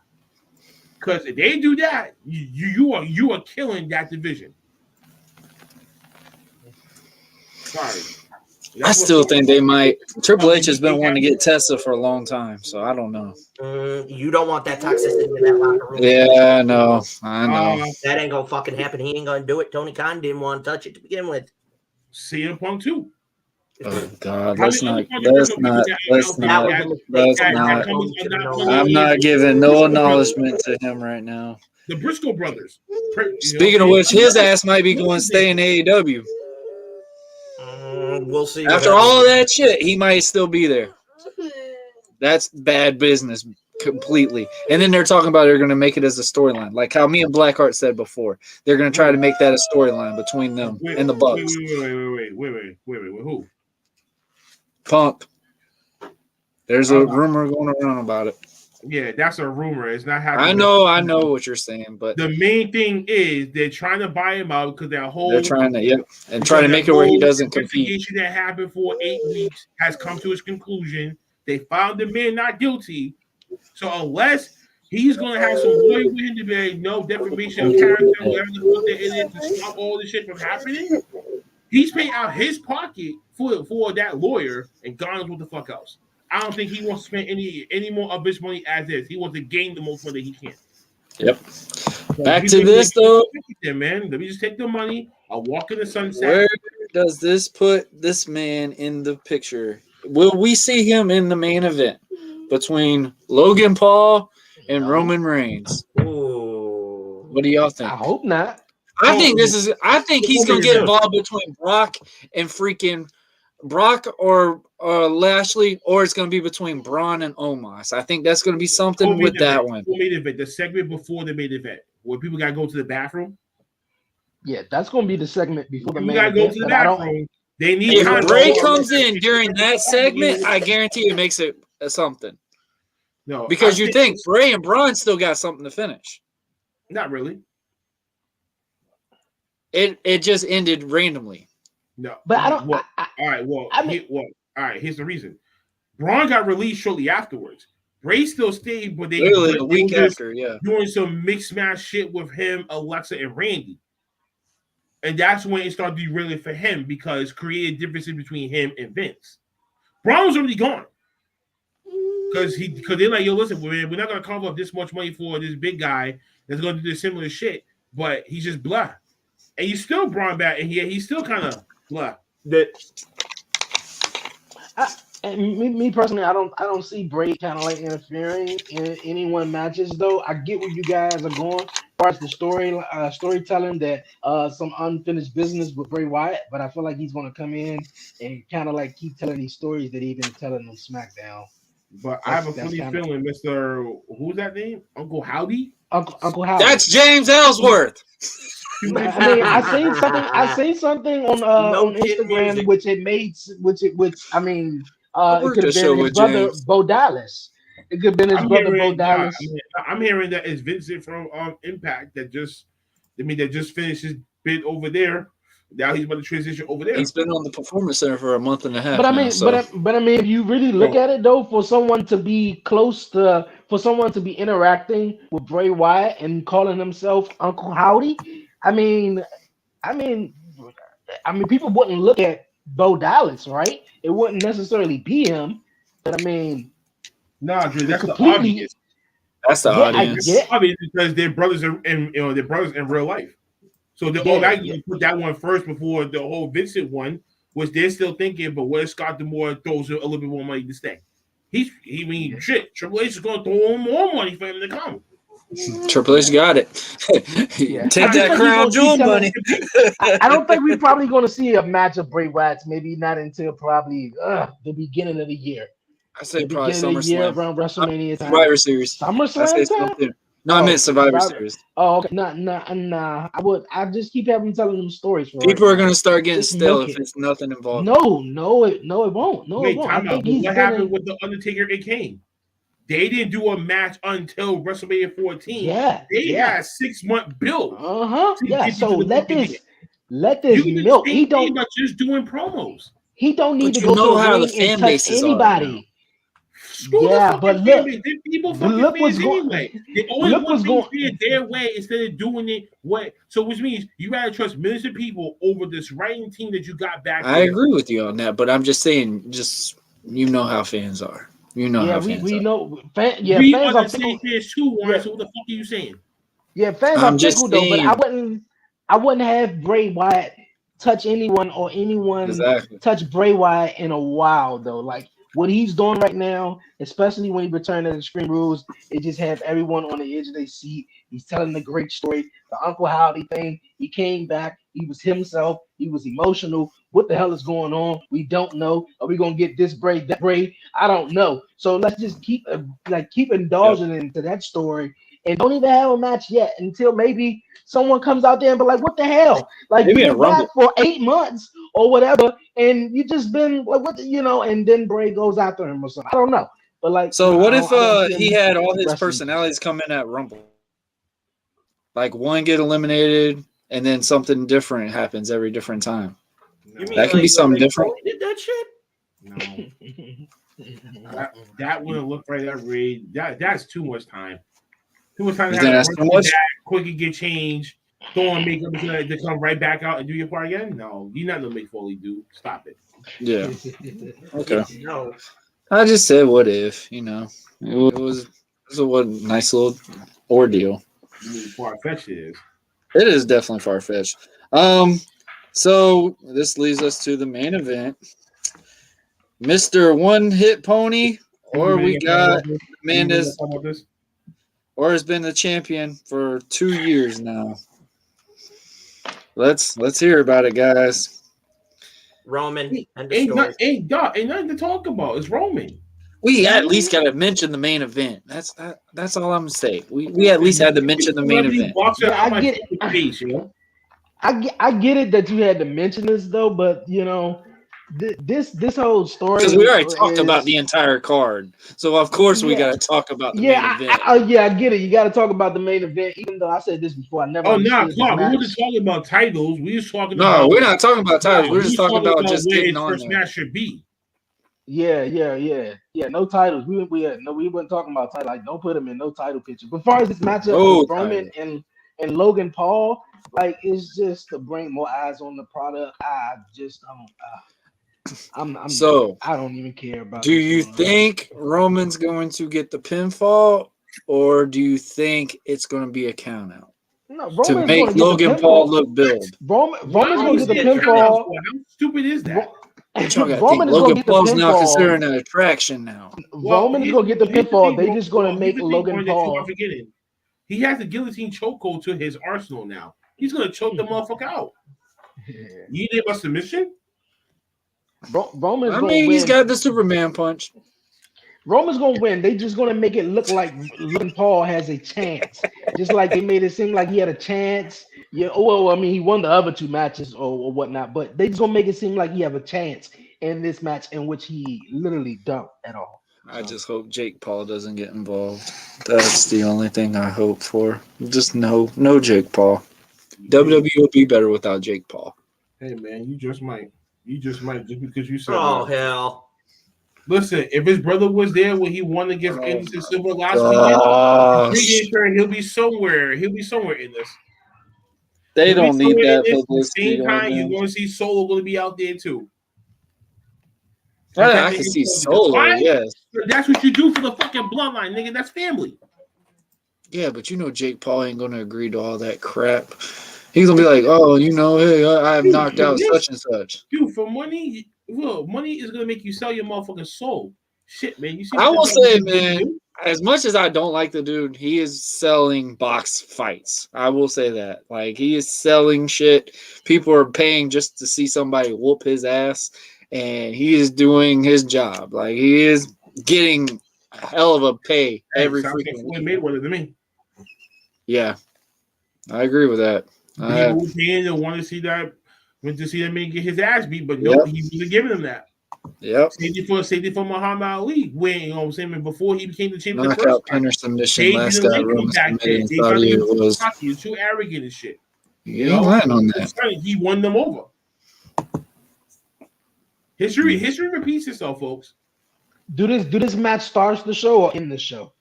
Because if they do that, you are killing that division. Sorry. I still think they might. Triple H has been wanting to get Tessa for a long time, so I don't know. You don't want that toxicity in that locker room. Yeah, I know. That ain't gonna fucking happen. He ain't gonna do it. Tony Khan didn't want to touch it to begin with. CM Punk too. Oh God, I'm not giving no acknowledgement to him right now. The Briscoe brothers. Speaking of which, his ass might be going to stay in AEW. We'll see. After all of that shit, he might still be there. That's bad business completely. And then they're talking about they're going to make it as a storyline, like how me and Blackheart said before. They're going to try to make that a storyline between them and the Bucks. Wait. Who? Punk. There's a rumor going around about it. Yeah, that's a rumor. It's not happening. I know what you're saying, but the main thing is they're trying to buy him out because they're trying to and try to make it where he doesn't compete. The investigation that happened for 8 weeks has come to its conclusion. They found the man not guilty. So unless he's going to have some lawyer with him to be no defamation of character, whatever the fuck that it is, to stop all this shit from happening, he's paying out his pocket for that lawyer and God knows what the fuck else. I don't think he wants to spend any more of his money as is. He wants to gain the most money he can. Yep. So back to this though, man. Let me just take the money. I'll walk in the sunset. Where does this put this man in the picture? Will we see him in the main event between Logan Paul and Roman Reigns? Ooh. What do y'all think? I hope not. I think he's gonna get involved between Brock and freaking Brock or Lashley, or it's going to be between Braun and Omos. I think that's going to be something with that one. The segment before the main event, where people got to go to the bathroom. Yeah, that's going to be the segment before the main event. Go to the bathroom. They need. If Bray comes in during that segment, I guarantee it makes it something. No, because you think Bray and Braun still got something to finish. Not really. It just ended randomly. No, but I don't. All right. Here's the reason. Braun got released shortly afterwards. Bray still stayed, but they a week after, doing some mixed match shit with him, Alexa, and Randy, and that's when it started derailing for him because it created differences between him and Vince. Braun was already gone because they're like, yo, listen, we're not gonna cover up this much money for this big guy that's gonna do this similar shit, but he's just blah, and you still Braun back, and he's still kind of blah. Me personally, I don't see Bray kind of like interfering in anyone matches though. I get where you guys are going as far as the storytelling that some unfinished business with Bray Wyatt, but I feel like he's going to come in and kind of like keep telling these stories that he's been telling on SmackDown. But I have a funny feeling, Mr. Who's that name? Uncle Howdy. Uncle Howdy. That's James Ellsworth. I mean, I seen something on Instagram, which it could have been his brother Bo Dallas. It could have been his brother Bo Dallas. I'm hearing that it's Vincent from Impact that just finished his bid over there. Now he's about to transition over there. He's been on the Performance Center for a month and a half. But I mean, but I mean, if you really look at it though, for someone to be interacting with Bray Wyatt and calling himself Uncle Howdy, I mean, people wouldn't look at Bo Dallas, right? It wouldn't necessarily be him, but I mean, Drew, that's the audience. That's the audience. I mean, because they're brothers in real life. So they're automatically put that one first before the whole Vincent one, which they're still thinking. But where Scott D'Amore throws a little bit more money to stay, shit. Triple H is going to throw him more money for him to come. Triple H got it. Take that crown jewel money. I don't think we're probably going to see a match of Bray Wyatt's. Maybe not until probably the beginning of the year. I say probably SummerSlam around WrestleMania time. Survivor Series. SummerSlam time. No, I meant Survivor Series. Oh, okay. Nah. I just keep having telling them stories for People right are now. gonna start getting Just stale milk if it. it's nothing involved. No, it won't. No, it Wait, won't. time I out. think But he's what gonna. happened with the Undertaker and Kane? They didn't do a match until WrestleMania 14. Yeah, They yeah. had a 6-month build. Yeah. Get So you to the let You this can do milk. the He same thing don't by just doing promos. need But to you go to know a how the ring and fan touch bases are now. anybody. Screw the Yeah, fucking but fan look, base. Them people but fucking look what's fans going. anyway. They But always look want what's things going. to be their way instead of doing it what. So which means you gotta trust millions of people over this writing team that you got back I there. agree with you on that, but I'm just saying, just you know how fans are. You know Yeah, how we fans are. know. We Fans are are the same fickle. fans too, Warren. Yeah, So what the fuck are you saying? yeah, fans are I'm just fickle though. But saying I wouldn't have Bray Wyatt touch anyone or anyone exactly. touch Bray Wyatt in a while though. Like what he's doing right now, especially when he returned to Extreme Rules, it just have everyone on the edge of their seat. He's telling the great story, the Uncle Howdy thing. He came back. He was himself. He was emotional. What the hell is going on? We don't know. Are we gonna get this Bray, that Bray? I don't know. So let's just keep Yep. indulging into that story and don't even have a match yet until maybe someone comes out there and be like, what the hell? Like Maybe you've a been back Rumble. for 8 months or whatever, and you just been like, what and then Bray goes after him or something. I don't know. But like, So what if I don't see he him had all his wrestling. personalities come in at Rumble? Like one get eliminated and then something different happens every different time. No. That could be something different. Did that shit? No. That wouldn't look right. That's too much time. Too much time You to think have that's to too run much? back, quickly get changed, throw on makeup to come right back out and do your part again. No, you're not gonna make Foley do. Stop it. Yeah. Okay. No. I just said what if, it was a nice little ordeal. You mean far fetched it is. It is definitely far fetched. So this leads us to the main event. Mr. One Hit Pony, or we got Amanda's, or has been the champion for 2 years now. Let's hear about it, guys. Roman and the story. Ain't nothing to talk about. It's Roman. We at least got to mention the main event. That's all I'm gonna say. We at least had to mention the main event. Yeah, I get it. I get it that you had to mention this though, but this whole story because we already talked about the entire card, so of course we got to talk about the main event. I get it. You got to talk about the main event, even though I said this before. I never. Oh no, this Clark, we match. wasn't talking about titles. We was talking. No, about, we're not talking about titles. We're just talking about just where getting his on first there. match should be. Yeah. No titles. We weren't talking about titles. Like, don't put him in no title picture. But as far as this matchup with Roman and Logan Paul, like, it's just to bring more eyes on the product. I just don't. I don't even care about. Do you think Roman's going to get the pinfall, or do you think it's going to be a count out? No, Roman's to make Logan Paul look build. Roman's going to get the pinfall. How stupid is that? Roman is going to get the Paul's pinfall. now considered an attraction now. Roman is going to get the pinfall. They're just going to make Logan Paul. He has a guillotine chokehold to his arsenal now. He's going to choke the motherfucker out. You need a submission? Roman's he's got the Superman punch. Roman's gonna win. They just gonna make it look like Logan Paul has a chance, just like they made it seem like he had a chance. Yeah, well, I mean, he won the other 2 matches or whatnot, but they just gonna make it seem like he have a chance in this match in which he literally don't at all. I just hope Jake Paul doesn't get involved. That's the only thing I hope for. Just no Jake Paul. WWE will be better without Jake Paul. Hey man, you just might just because you said. Oh hell! Listen, if his brother was there when he won against Anderson Silva last weekend, he'll be somewhere. He'll be somewhere in this. They don't need that At the publicity. same time, you're going to see Solo going to be out there too. I can see Solo. Yes, that's what you do for the fucking bloodline, nigga. That's family. Yeah, but Jake Paul ain't going to agree to all that crap. He's gonna be like, oh, hey, I've knocked out such and such. Dude, for money, money is gonna make you sell your motherfucking soul. Shit, man. You see? I will say, man, as much as I don't like the dude, he is selling box fights. I will say that. Like, he is selling shit. People are paying just to see somebody whoop his ass, and he is doing his job. Like, he is getting a hell of a pay every freaking week. Mayweather to me. Yeah, I agree with that. People were paying to want to see that, went to see that man get his ass beat, but no, he wasn't giving them that. Yep. Safety for Muhammad Ali when, you know what I'm saying, before he became the champion. Knockout pinner submission. Last guy Roman submitted in Saudi was cocky, too arrogant and shit. You know, lying on that. He won them over. History repeats itself, folks. Do this match starts the show or end the show?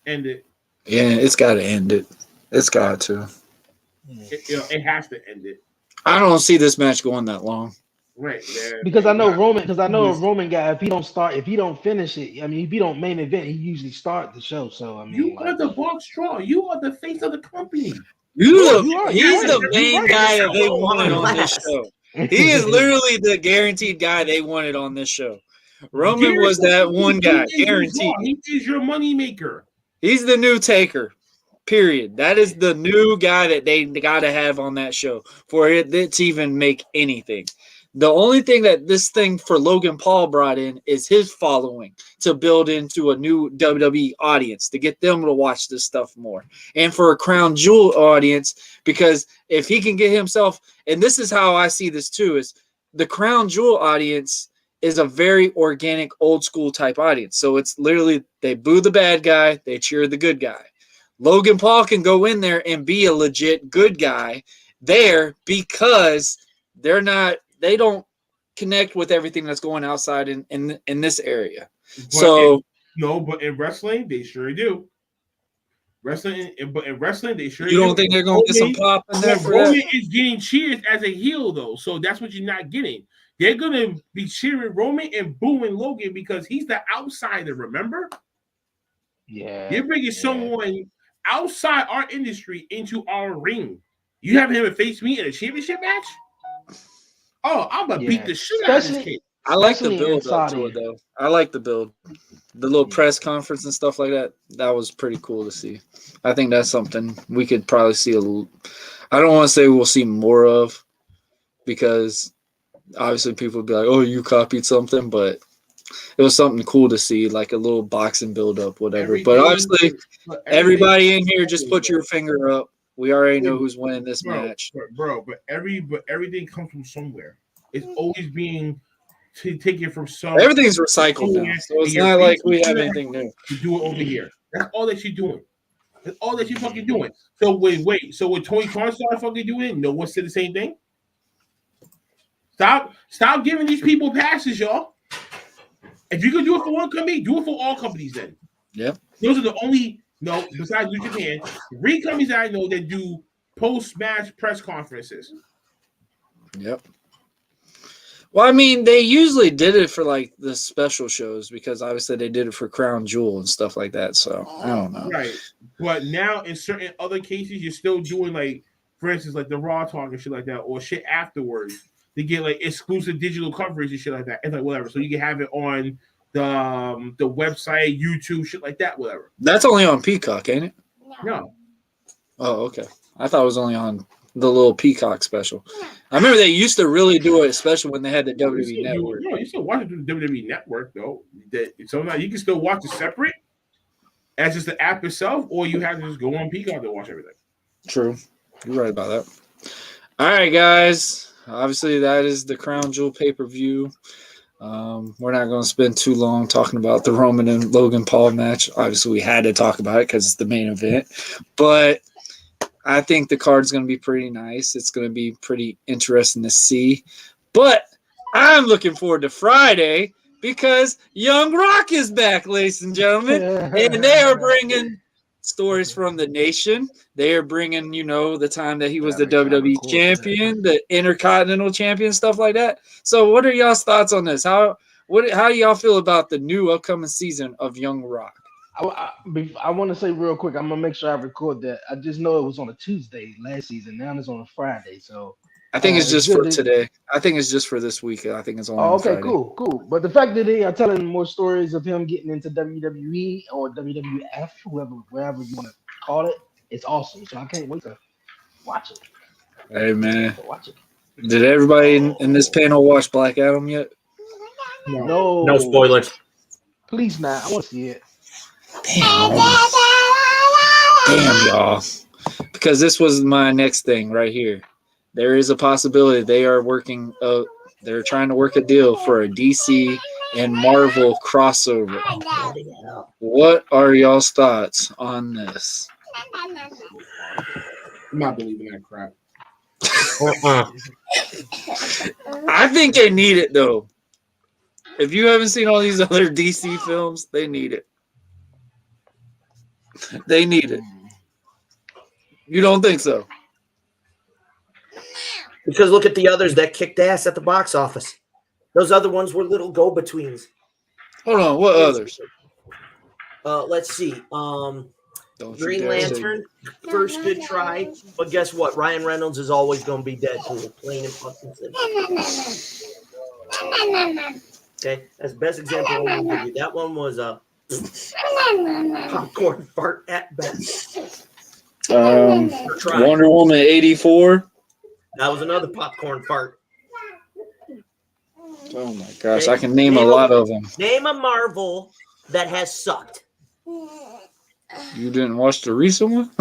End it. Yeah, it's got to end it. It's got to. It has to end it. I don't see this match going that long. Right, man. Because I know Roman. Because I know a Roman guy. If he don't finish it, I mean, if he don't main event, he usually start the show. So I mean, you are the box straw. You are the face of the company. He's the main guy that they wanted on this show. He is literally the guaranteed guy they wanted on this show. Roman was that one guy, guaranteed. He is your money maker. He's the new Taker. Period. That is the new guy that they got to have on that show for it to even make anything. The only thing that this thing for Logan Paul brought in is his following to build into a new WWE audience, to get them to watch this stuff more. And for a Crown Jewel audience, because if he can get himself, and this is how I see this too, is the Crown Jewel audience is a very organic, old school type audience. So it's literally they boo the bad guy, they cheer the good guy. Logan Paul can go in there and be a legit good guy there because they don't connect with everything that's going outside in this area. But in wrestling, they sure do. But in wrestling, they sure do. You don't think they're going to get some pop in there for that? Roman is getting cheered as a heel, though, so that's what you're not getting. They're going to be cheering Roman and booing Logan because he's the outsider, remember? Yeah. You're bringing someone outside our industry into our ring. You have him face me in a championship match? Oh, I'm going to beat the shit out of this kid. I like the build up to it, though. I like the build. The little press conference and stuff like that. That was pretty cool to see. I think that's something we could probably see I don't want to say we'll see more of because obviously people would be like, oh, you copied something, but it was something cool to see, like a little boxing build up, whatever. But obviously, everybody in here just put your finger up. We already know who's winning this match. But everything comes from somewhere. It's always being taken from somewhere. Everything's recycled now, so it's not like we have anything new. To do it over here. That's all that you're doing. That's all that you're fucking doing. So wait. So when Tony Khan started fucking doing it, no one said the same thing? Stop giving these people passes, y'all. If you could do it for one company, do it for all companies then. Yep. Those are the only, besides New Japan, 3 companies that I know that do post-match press conferences. Yep. Well, I mean, they usually did it for like the special shows because obviously they did it for Crown Jewel and stuff like that. So I don't know. Right. But now in certain other cases, you're still doing like, for instance, like the Raw Talk and shit like that, or shit afterwards. They get like exclusive digital coverage and shit like that. It's like whatever. So you can have it on the website, YouTube, shit like that, whatever. That's only on Peacock, ain't it? No. Oh, okay. I thought it was only on the little Peacock special. I remember they used to really do it, especially when they had the WWE Network. No, you still watch it through the WWE Network, though. So now you can still watch it separate as just the app itself, or you have to just go on Peacock to watch everything. True. You're right about that. All right, guys. Obviously, that is the Crown Jewel pay-per-view. We're not going to spend too long talking about the Roman and Logan Paul match. Obviously, we had to talk about it because it's the main event. But I think the card's going to be pretty nice. It's going to be pretty interesting to see. But I'm looking forward to Friday because Young Rock is back, ladies and gentlemen. And they are bringing stories from the nation. They are bringing, the time that he was the WWE champion, the Intercontinental champion, stuff like that. So what are y'all's thoughts on this? How do y'all feel about the new upcoming season of Young Rock? I want to say real quick, I'm going to make sure I record that. I just know it was on a Tuesday last season. Now it's on a Friday. So I think it's just for today. I think it's just for this week. I think it's only on Friday. Cool. But the fact that they are telling more stories of him getting into WWE or WWF, wherever you want to call it, it's awesome. So I can't wait to watch it. Hey, man. Did everybody in this panel watch Black Adam yet? No. No spoilers. Please not. I want to see it. Damn, y'all. Because this was my next thing right here. There is a possibility they are working. They're trying to work a deal for a DC and Marvel crossover. What are y'all's thoughts on this? I'm not believing that crap. I think they need it though. If you haven't seen all these other DC films, they need it. They need it. You don't think so? Because look at the others that kicked ass at the box office. Those other ones were little go-betweens. Hold on, what others? Let's see. Don't Green Lantern, first good try, but guess what? Ryan Reynolds is always going to be Deadpool, plain and fucking simple. Okay, that's the best example I'm going to give you. That one was a popcorn fart at best. Wonder Woman 84. That was another popcorn fart. Oh my gosh, I can name a lot of them. Name a Marvel that has sucked. You didn't watch the recent one?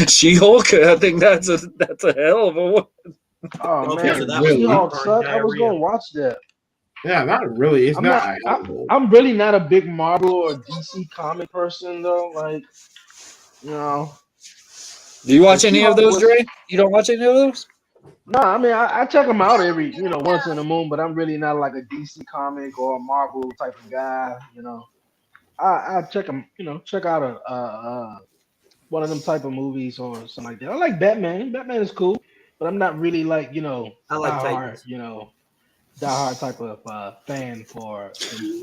She-Hulk, I think that's a hell of a one. Oh Okay, man, so that was She-Hulk hard sucked. I was diarrhea. gonna watch that. Yeah, not really. It's I'm really not a big Marvel or DC comic person though. Like, you know. Do you watch any of She-Hulk those, was- Dre? You don't watch any of those? No, I mean I check them out every once in a moon, but I'm really not like a DC comic or a Marvel type of guy. You know, I check them. Check out a one of them type of movies or something like that. I like Batman. Batman is cool, but I'm not really like I like diehard, Titans. diehard type of fan for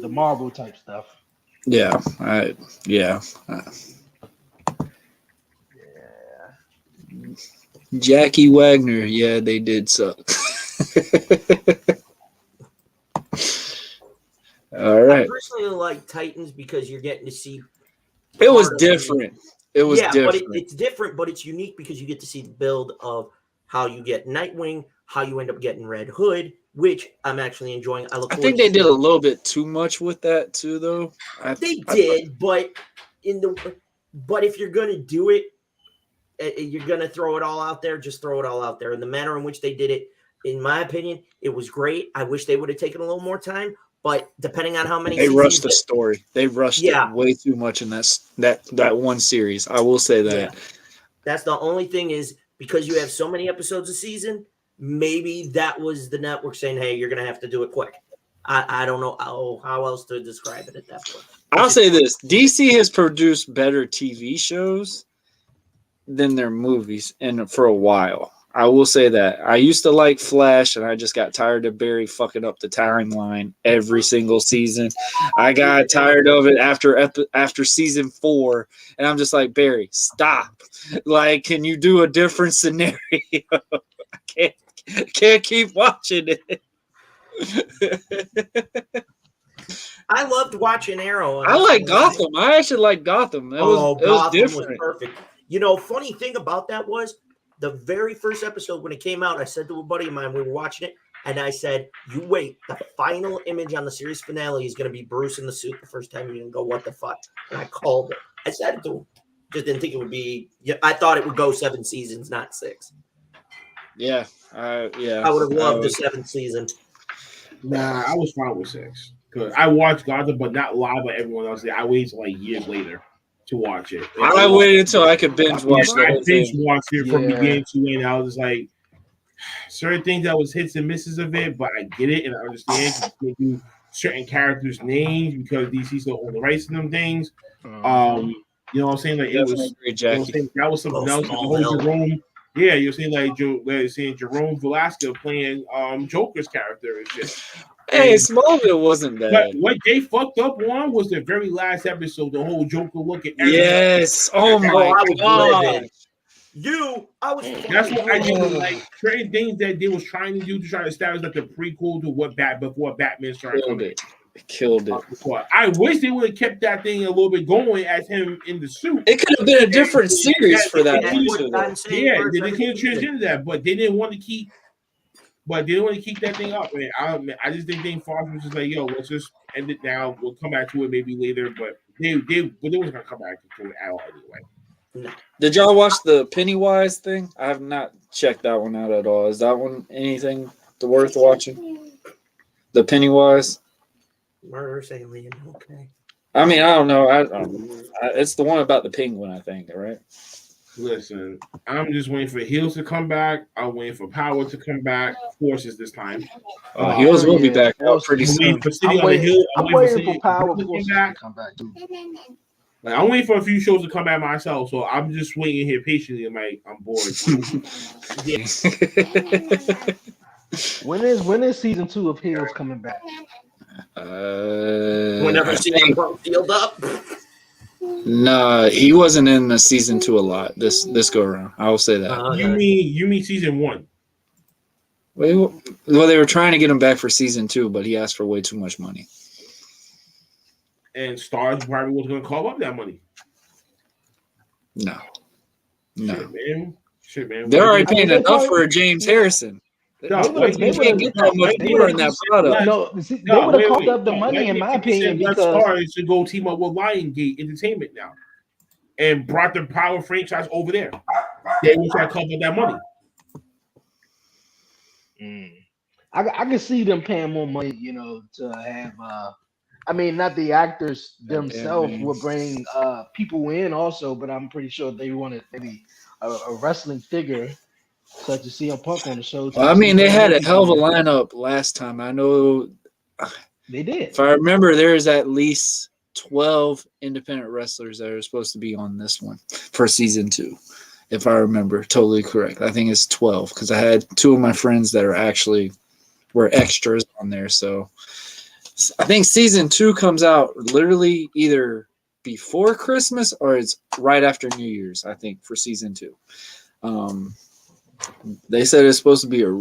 the Marvel type stuff. Yeah, Yeah. Jackie Wagner, yeah, they did suck. All I right. personally like Titans because you're getting to see. It was part of different. It was different. but it's different, but it's unique because you get to see the build of how you get Nightwing, how you end up getting Red Hood, which I'm actually enjoying. I think they did a little bit too much with that too, though. They did, but if you're gonna do it, you're gonna throw it all out there. Just throw it all out there. And the manner in which they did it, in my opinion, it was great. I wish they would have taken a little more time. But depending on how many they rushed the story. They rushed it way too much in that one series. I will say that. Yeah. That's the only thing is because you have so many episodes a season, maybe that was the network saying, hey, you're going to have to do it quick. I don't know how else to describe it at that point. I'll say this. DC has produced better TV shows than their movies for a while. I will say that. I used to like Flash, and I just got tired of Barry fucking up the timeline every single season. I got tired of it after season 4, and I'm just like, Barry, stop. Like, can you do a different scenario? I can't keep watching it. I loved watching Arrow. I like Gotham. I actually like Gotham. It was different. Was perfect. Funny thing about that was the very first episode when it came out, I said to a buddy of mine, we were watching it, and I said, you wait, the final image on the series finale is going to be Bruce in the suit the first time. You're going to go, what the fuck? And I called it. I said it to him. Just didn't think it would be, I thought it would go 7 seasons, not 6. Yeah. I would have loved the 7th season. Nah, I was fine with 6. Because I watched Gotham, but not live like everyone else did. I waited till like years later to watch it. I waited until I could binge watch I binge watched it from beginning to end. I was just like, certain things that was hits and misses of it, but I get it and I understand. They do certain characters' names because DC still own the rights to them things. You know what I'm saying? Like it was, that was something else. The whole Jerome, yeah, you're saying like Jerome Velasquez playing Joker's character and shit. Hey, Smallville wasn't bad. But what they fucked up on was the very last episode, the whole Joker look at everything. Yes. Oh my god. That's what I didn't like. Certain things that they was trying to do to try to establish like the prequel to what before Batman started coming. Killed it. I wish they would have kept that thing a little bit going as him in the suit. It could have been a different series for that. Yeah, they could have transitioned that, but they didn't want to keep. But they didn't want to keep that thing up. And I just think Dane Foster was just like, yo, let's just end it now. We'll come back to it maybe later. But they wasn't gonna come back to it at all anyway. No. Did y'all watch the Pennywise thing? I have not checked that one out at all. Is that one anything worth watching? The Pennywise? Murderous alien. Okay. I mean, I don't know. It's the one about the penguin, I think, right? Listen, I'm just waiting for Heels to come back. I'm waiting for Power to come back. Forces this time. Heels will be back out Forces. pretty I'm soon. waiting for City I'm on the Hill. waiting for City Power to Forces come back. to come back too. Like, I'm waiting for a few shows to come back myself, so I'm just waiting here patiently. I'm bored. When is season 2 of Heels coming back? Whenever I CM Punk sealed up. Nah, he wasn't in the season 2 a lot this go around. I will say that. Okay. You mean season 1? Well, they were trying to get him back for season 2, but he asked for way too much money. And Stars probably was going to call up that money. No. Shit, man. They're already paying they enough probably- for James Harrison. They would've- You can't get that much more in that product. They would have called up the money, in my opinion, because Stars to go team up with Lionsgate Entertainment now, and brought the Power franchise over there. They will try to cover that money. I can see them paying more money, to have. I mean, not the actors themselves will bring people in also, but I'm pretty sure they wanted maybe a wrestling figure such as CM Punk on the show. Well, I mean, they had a hell of a lineup last time. I know they did. If I remember, there's at least 12 independent wrestlers that are supposed to be on this one for season 2. If I remember totally correct. I think it's 12 because I had 2 of my friends that were extras on there. So I think season 2 comes out literally either before Christmas or it's right after New Year's, I think, for season 2. They said it's supposed to be a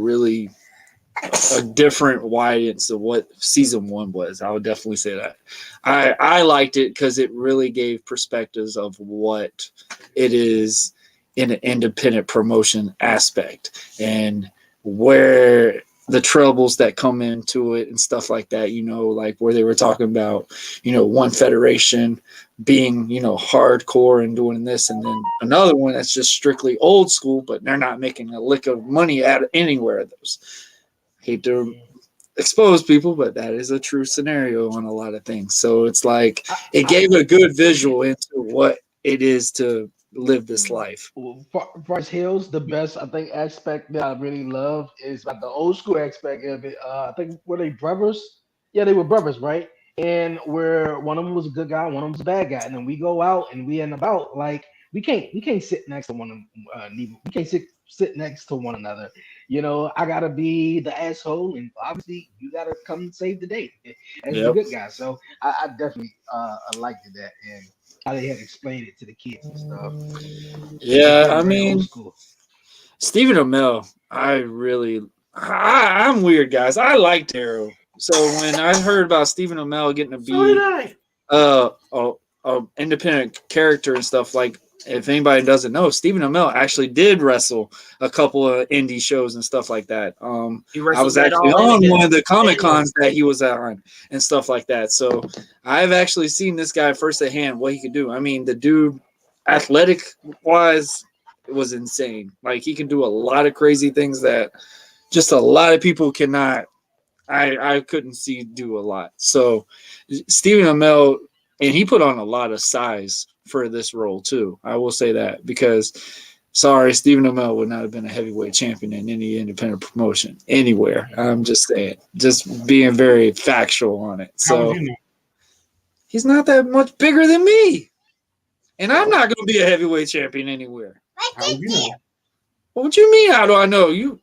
different audience of what season 1 was. I would definitely say that. I liked it because it really gave perspectives of what it is in an independent promotion aspect and where the troubles that come into it and stuff like that, like where they were talking about, one federation being, hardcore and doing this, and then another one that's just strictly old school, but they're not making a lick of money out of anywhere of those. Hate to expose people, but that is a true scenario on a lot of things. So it's like it gave a good visual into what it is to live this life. For Hills, the best I think aspect that I really love is about the old school aspect of it. I think were they brothers? Yeah, they were brothers, right? And where one of them was a good guy, one of them was a bad guy, and then we go out and we end about like we can't sit next to one we can't sit next to one another. I gotta be the asshole, and obviously you gotta come save the day as the good guy. So I definitely liked that and how they had explained it to the kids and stuff. Yeah, I mean, Stephen Amell, I'm weird, guys. I liked Arrow. So when I heard about Stephen Amell getting to be independent character and stuff, like if anybody doesn't know, Stephen Amell actually did wrestle a couple of indie shows and stuff like that. I was actually on one of the Comic Cons that he was on and stuff like that. So I've actually seen this guy first at hand, what he could do. I mean, the dude, athletic wise, was insane. Like he can do a lot of crazy things that just a lot of people cannot. I couldn't see do a lot. So Stephen Amell, and he put on a lot of size for this role too. I will say that because, Stephen Amell would not have been a heavyweight champion in any independent promotion anywhere. I'm just saying, just being very factual on it. So he's not that much bigger than me, and I'm not going to be a heavyweight champion anywhere. How would you know? What you mean? How do I know? You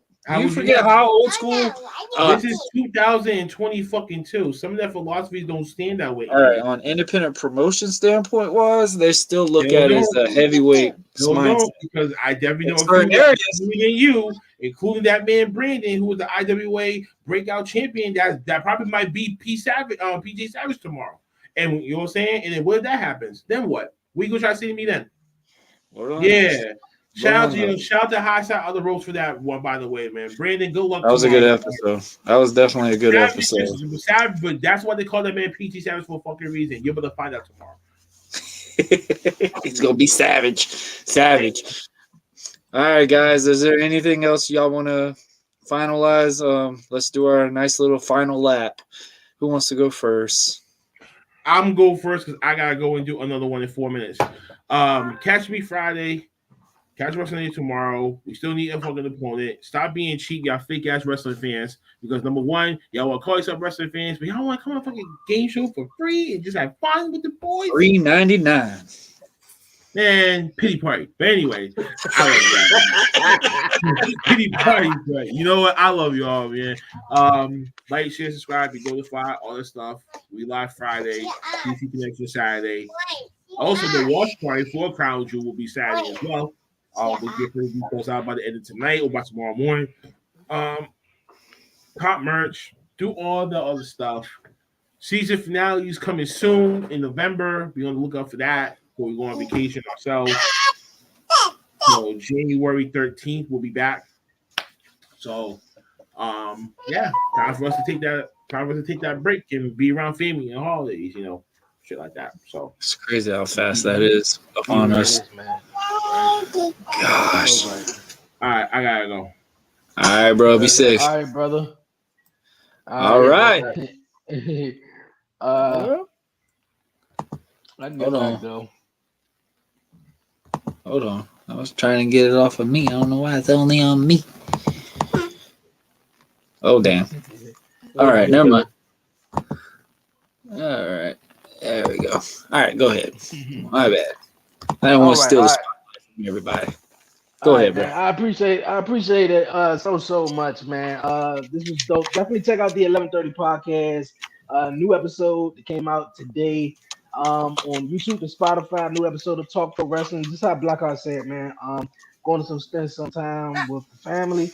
forget how old school. This is 2022. Some of that philosophies don't stand that way. All right, on independent promotion standpoint wise, they still look at it as a heavyweight mindset. Because I definitely know a few areas, including you, including that man Brandon, who was the IWA breakout champion. That probably might be PJ Savage tomorrow. And you know what I'm saying? And then what if that happens? Then what? We gonna try to see me then? Yeah. Shout out to High Side Other Ropes for that one, by the way, man. Brandon, good luck. That was a good episode. That was definitely a good episode. Savage, but that's why they call that man PT Savage for a fucking reason. You're able to find out tomorrow. He's gonna be savage. All right, guys. Is there anything else y'all want to finalize? Let's do our nice little final lap. Who wants to go first? I'm going first because I gotta go and do another one in 4 minutes. Catch me Friday. Catch WrestleMania tomorrow. We still need a fucking opponent. Stop being cheap, y'all fake ass wrestling fans. Because number one, y'all want to call yourself wrestling fans, but y'all want to come on a fucking game show for free and just have fun with the boys. $3.99. Man, pity party. But anyway, I love you. Pity party, but you know what? I love you all, man. Like, share, subscribe, be notified, all this stuff. We live Friday, DC Connection Saturday. Also, the watch party for Crown Jewel will be Saturday as well. We'll get the details out by the end of tonight or by tomorrow morning. Pop merch, do all the other stuff. Season finale is coming soon in November. Be on the lookout for that before we go on vacation ourselves. So January 13th, we'll be back. So, yeah, time for us to take that break and be around family and holidays, shit like that. So it's crazy how fast that is upon us. Man. Gosh. All right, I gotta go. All right, bro. Be safe. All right, brother. All right. I can Hold on. go. Hold on. I was trying to get it off of me. I don't know why it's only on me. Oh, damn. All right. Never mind. All right. There we go. All right. Go ahead. My bad. I don't want to steal the spotlight from everybody. Go ahead, bro. Man. I appreciate it so much, man. This was dope. Definitely check out the 11:30 podcast. New episode that came out today on YouTube and Spotify. New episode of Talk Pro Wrestling. Just how Blackheart said, man. Going to spend some time with the family.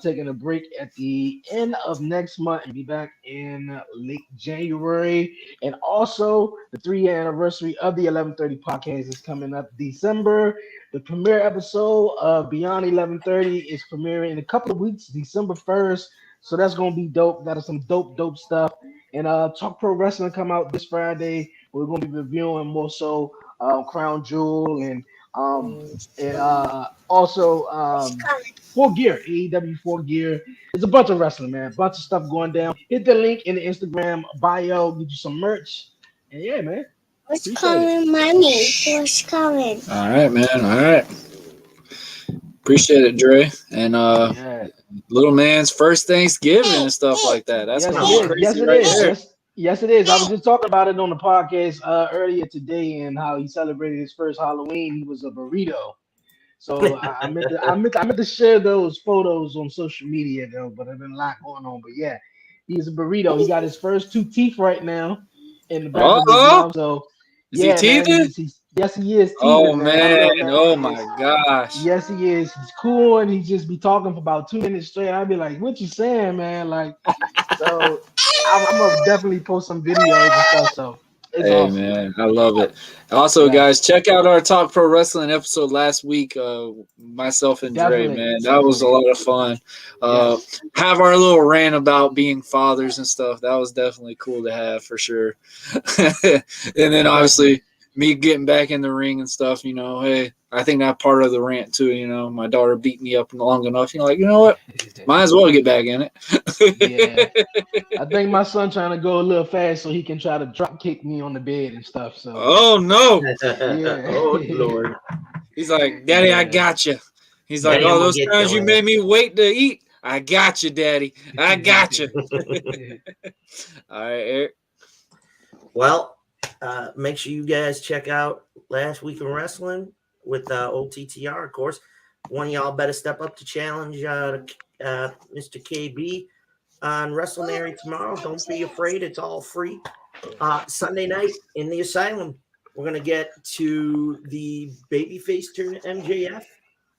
Taking a break at the end of next month and be back in late January. And also the 3-year anniversary of the 11:30 podcast is coming up December. The premiere episode of Beyond 11:30 is premiering in a couple of weeks, December 1st. So that's gonna be dope. That is some dope stuff. And Talk Pro Wrestling come out this Friday. We're gonna be reviewing more so Crown Jewel and also Full Gear, AEW Full Gear. It's a bunch of wrestling, man. Bunch of stuff going down. Hit the link in the Instagram bio. Get you some merch. And yeah, man. What's coming, mommy? What's coming? All right, man. All right. Appreciate it, Dre. And little man's first Thanksgiving and stuff like that. That's yes, gonna be crazy. Yes, it right is. there. Yes, it is. I was just talking about it on the podcast earlier today and how he celebrated his first Halloween. He was a burrito. So I meant to share those photos on social media though, but there's been a lot going on. But yeah, he's a burrito. He got his first 2 teeth right now in the back of his mouth. So is he teething? Yes, he is. Oh man! Oh my gosh! Yes, he is. He's cool, and he just be talking for about 2 minutes straight. I'd be like, "What you saying, man?" Like, so I'm gonna definitely post some videos and stuff. So it's awesome. Man, I love it. Also, guys, check out our Talk Pro Wrestling episode last week. Myself and Dre, man, that was a lot of fun. Have our little rant about being fathers and stuff. That was definitely cool to have for sure. And then obviously me getting back in the ring and stuff. Hey, I think that's part of the rant too. My daughter beat me up long enough. You know what? Might as well get back in it. Yeah. I think my son trying to go a little fast so he can try to drop kick me on the bed and stuff. So. Oh no! Yeah. Oh Lord. He's like, Daddy, I got you. He's like, all those times you made me wait to eat, I got you, Daddy. I got you. All right, Eric. Well, make sure you guys check out Last Week in Wrestling with OTTR, of course. One of y'all better step up to challenge Mr. KB on WrestleMania tomorrow. Don't be afraid. It's all free. Sunday night in the Asylum, we're going to get to the babyface turn MJF.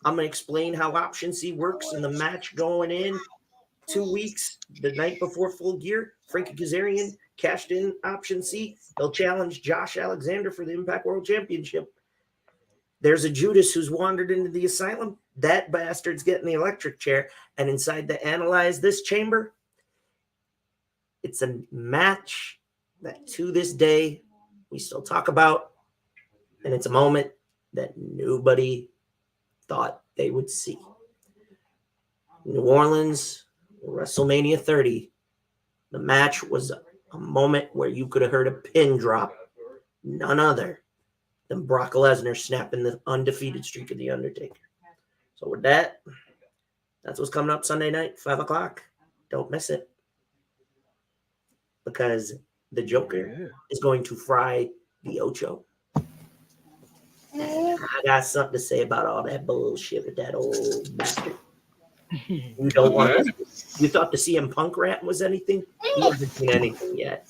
I'm going to explain how Option C works in the match going in 2 weeks, the night before Full Gear. Frankie Kazarian cashed in Option C. He'll challenge Josh Alexander for the Impact World Championship. There's a Judas who's wandered into the Asylum. That bastard's getting the electric chair. And inside the Analyze This chamber, it's a match that to this day we still talk about. And it's a moment that nobody thought they would see. New Orleans, WrestleMania 30. The match was a moment where you could have heard a pin drop. None other than Brock Lesnar snapping the undefeated streak of The Undertaker. So with that, that's what's coming up Sunday night, 5 o'clock. Don't miss it. Because the Joker is going to fry the Ocho. I got something to say about all that bullshit with that old bastard. You don't want to. You thought the CM Punk rant was anything? You haven't seen anything yet.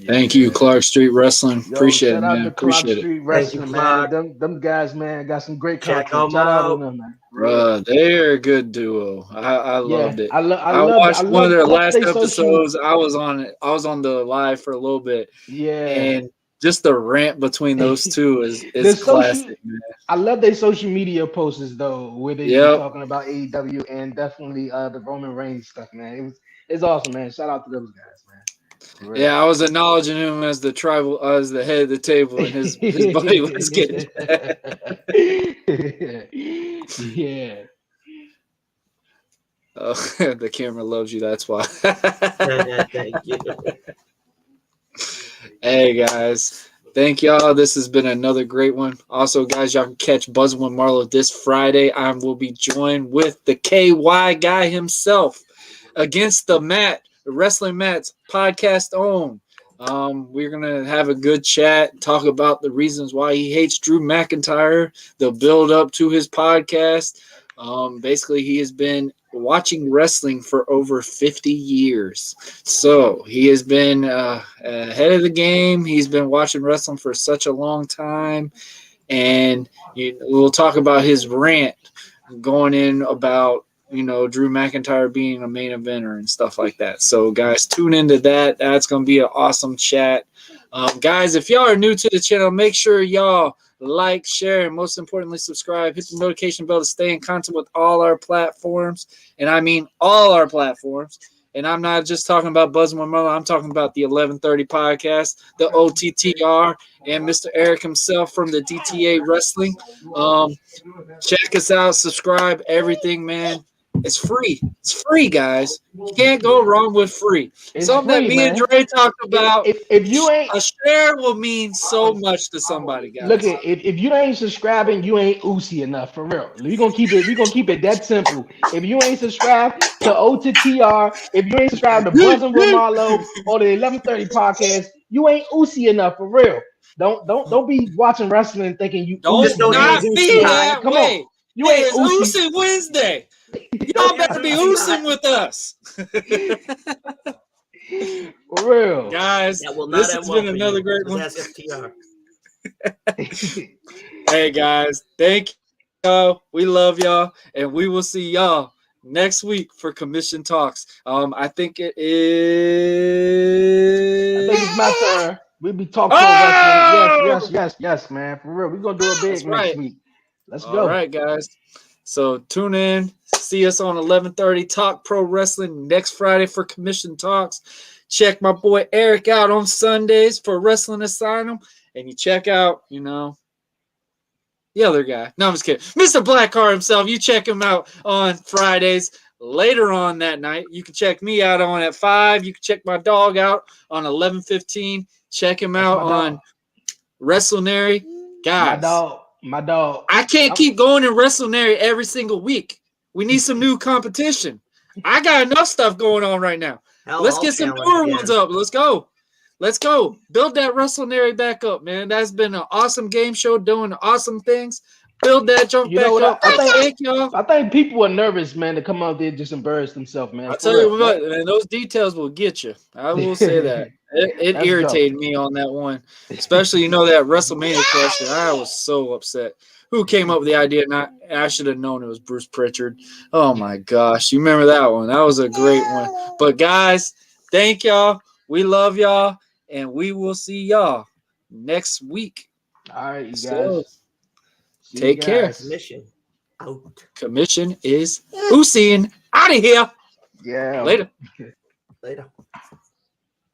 Thank you, Clark Street Wrestling. Yo, Appreciate it, shout out man. to Clark Appreciate it. Street Wrestling, you, man. Clark. Them guys, man, got some great Check content. 'em Shout out out. to them, man. Bruh, they're a good duo. I loved it. I watched one of their last they episodes. I was on it. I was on the live for a little bit. Yeah. And just the rant between those two is classic, man. I love their social media posts though, where they be talking about AEW and definitely the Roman Reigns stuff, man. It's awesome, man. Shout out to those guys, man. Yeah, I was acknowledging him as the tribal, as the head of the table, and his body was getting yeah. Oh, the camera loves you. That's why. Thank you. Hey guys, thank y'all. This has been another great one. Also, guys, y'all can catch Buzzing with Marlo this Friday. I will be joined with the KY guy himself against the mat, the Wrestling Mats podcast own. We're gonna have a good chat, talk about the reasons why he hates Drew McIntyre, the build up to his podcast. Basically, he has been watching wrestling for over 50 years. So he has been ahead of the game. He's been watching wrestling for such a long time. And we'll talk about his rant going in about, Drew McIntyre being a main eventer and stuff like that. So, guys, tune into that. That's going to be an awesome chat. Guys, if y'all are new to the channel, make sure y'all like, share, and most importantly, subscribe. Hit the notification bell to stay in contact with all our platforms. And I mean all our platforms. And I'm not just talking about Buzzing with Marlo. I'm talking about the 1130 podcast, the OTTR, and Mr. Eric himself from the DTA Wrestling. Check us out. Subscribe. Everything, man. It's free. It's free, guys. You can't go wrong with free. It's something free, that me man. and Dre talked about. If you ain't a share will mean so much to somebody, guys. Look, if you ain't subscribing, you ain't oozy enough for real. We're gonna keep it that simple. If you ain't subscribed to OTTR, if you ain't subscribed to Buzzing with Marlo or the 1130 podcast, you ain't oozy enough for real. Don't be watching wrestling thinking you don't not be that Come way. on. You ain't Oozy Wednesday. Y'all better be oozing with us. For real. Guys, this has been another great one. Hey, guys, thank y'all. We love y'all, and we will see y'all next week for Commission Talks. I think it is. I think it's my turn. We'll be talking wrestling. Yes, man. For real. We're going to do it big next week. Let's go. All right, guys. So tune in. See us on 1130 Talk Pro Wrestling next Friday for Commission Talks. Check my boy Eric out on Sundays for Wrestling Asylum. And you check out, the other guy. No, I'm just kidding. Mr. Blackheart himself. You check him out on Fridays. Later on that night, you can check me out on at 5. You can check my dog out on 11:15. Check him out on WrestleNary. Guys. My dog. I can't keep going in WrestleNary every single week. We need some new competition. I got enough stuff going on right now. Let's get some newer ones up. Let's go. Build that WrestleNary back up, man. That's been an awesome game show doing awesome things. Build that junk back up. I think people are nervous, man, to come out there and just embarrass themselves, man. I'll tell you what, man, those details will get you. I will say that. It irritated me on that one. Especially, that WrestleMania question. I was so upset. Who came up with the idea? I should have known it was Bruce Pritchard. Oh, my gosh. You remember that one? That was a great one. But, guys, thank y'all. We love y'all. And we will see y'all next week. All right, you guys. Take care. Commission out. Commission is Usying out of here. Yeah. Later. Later.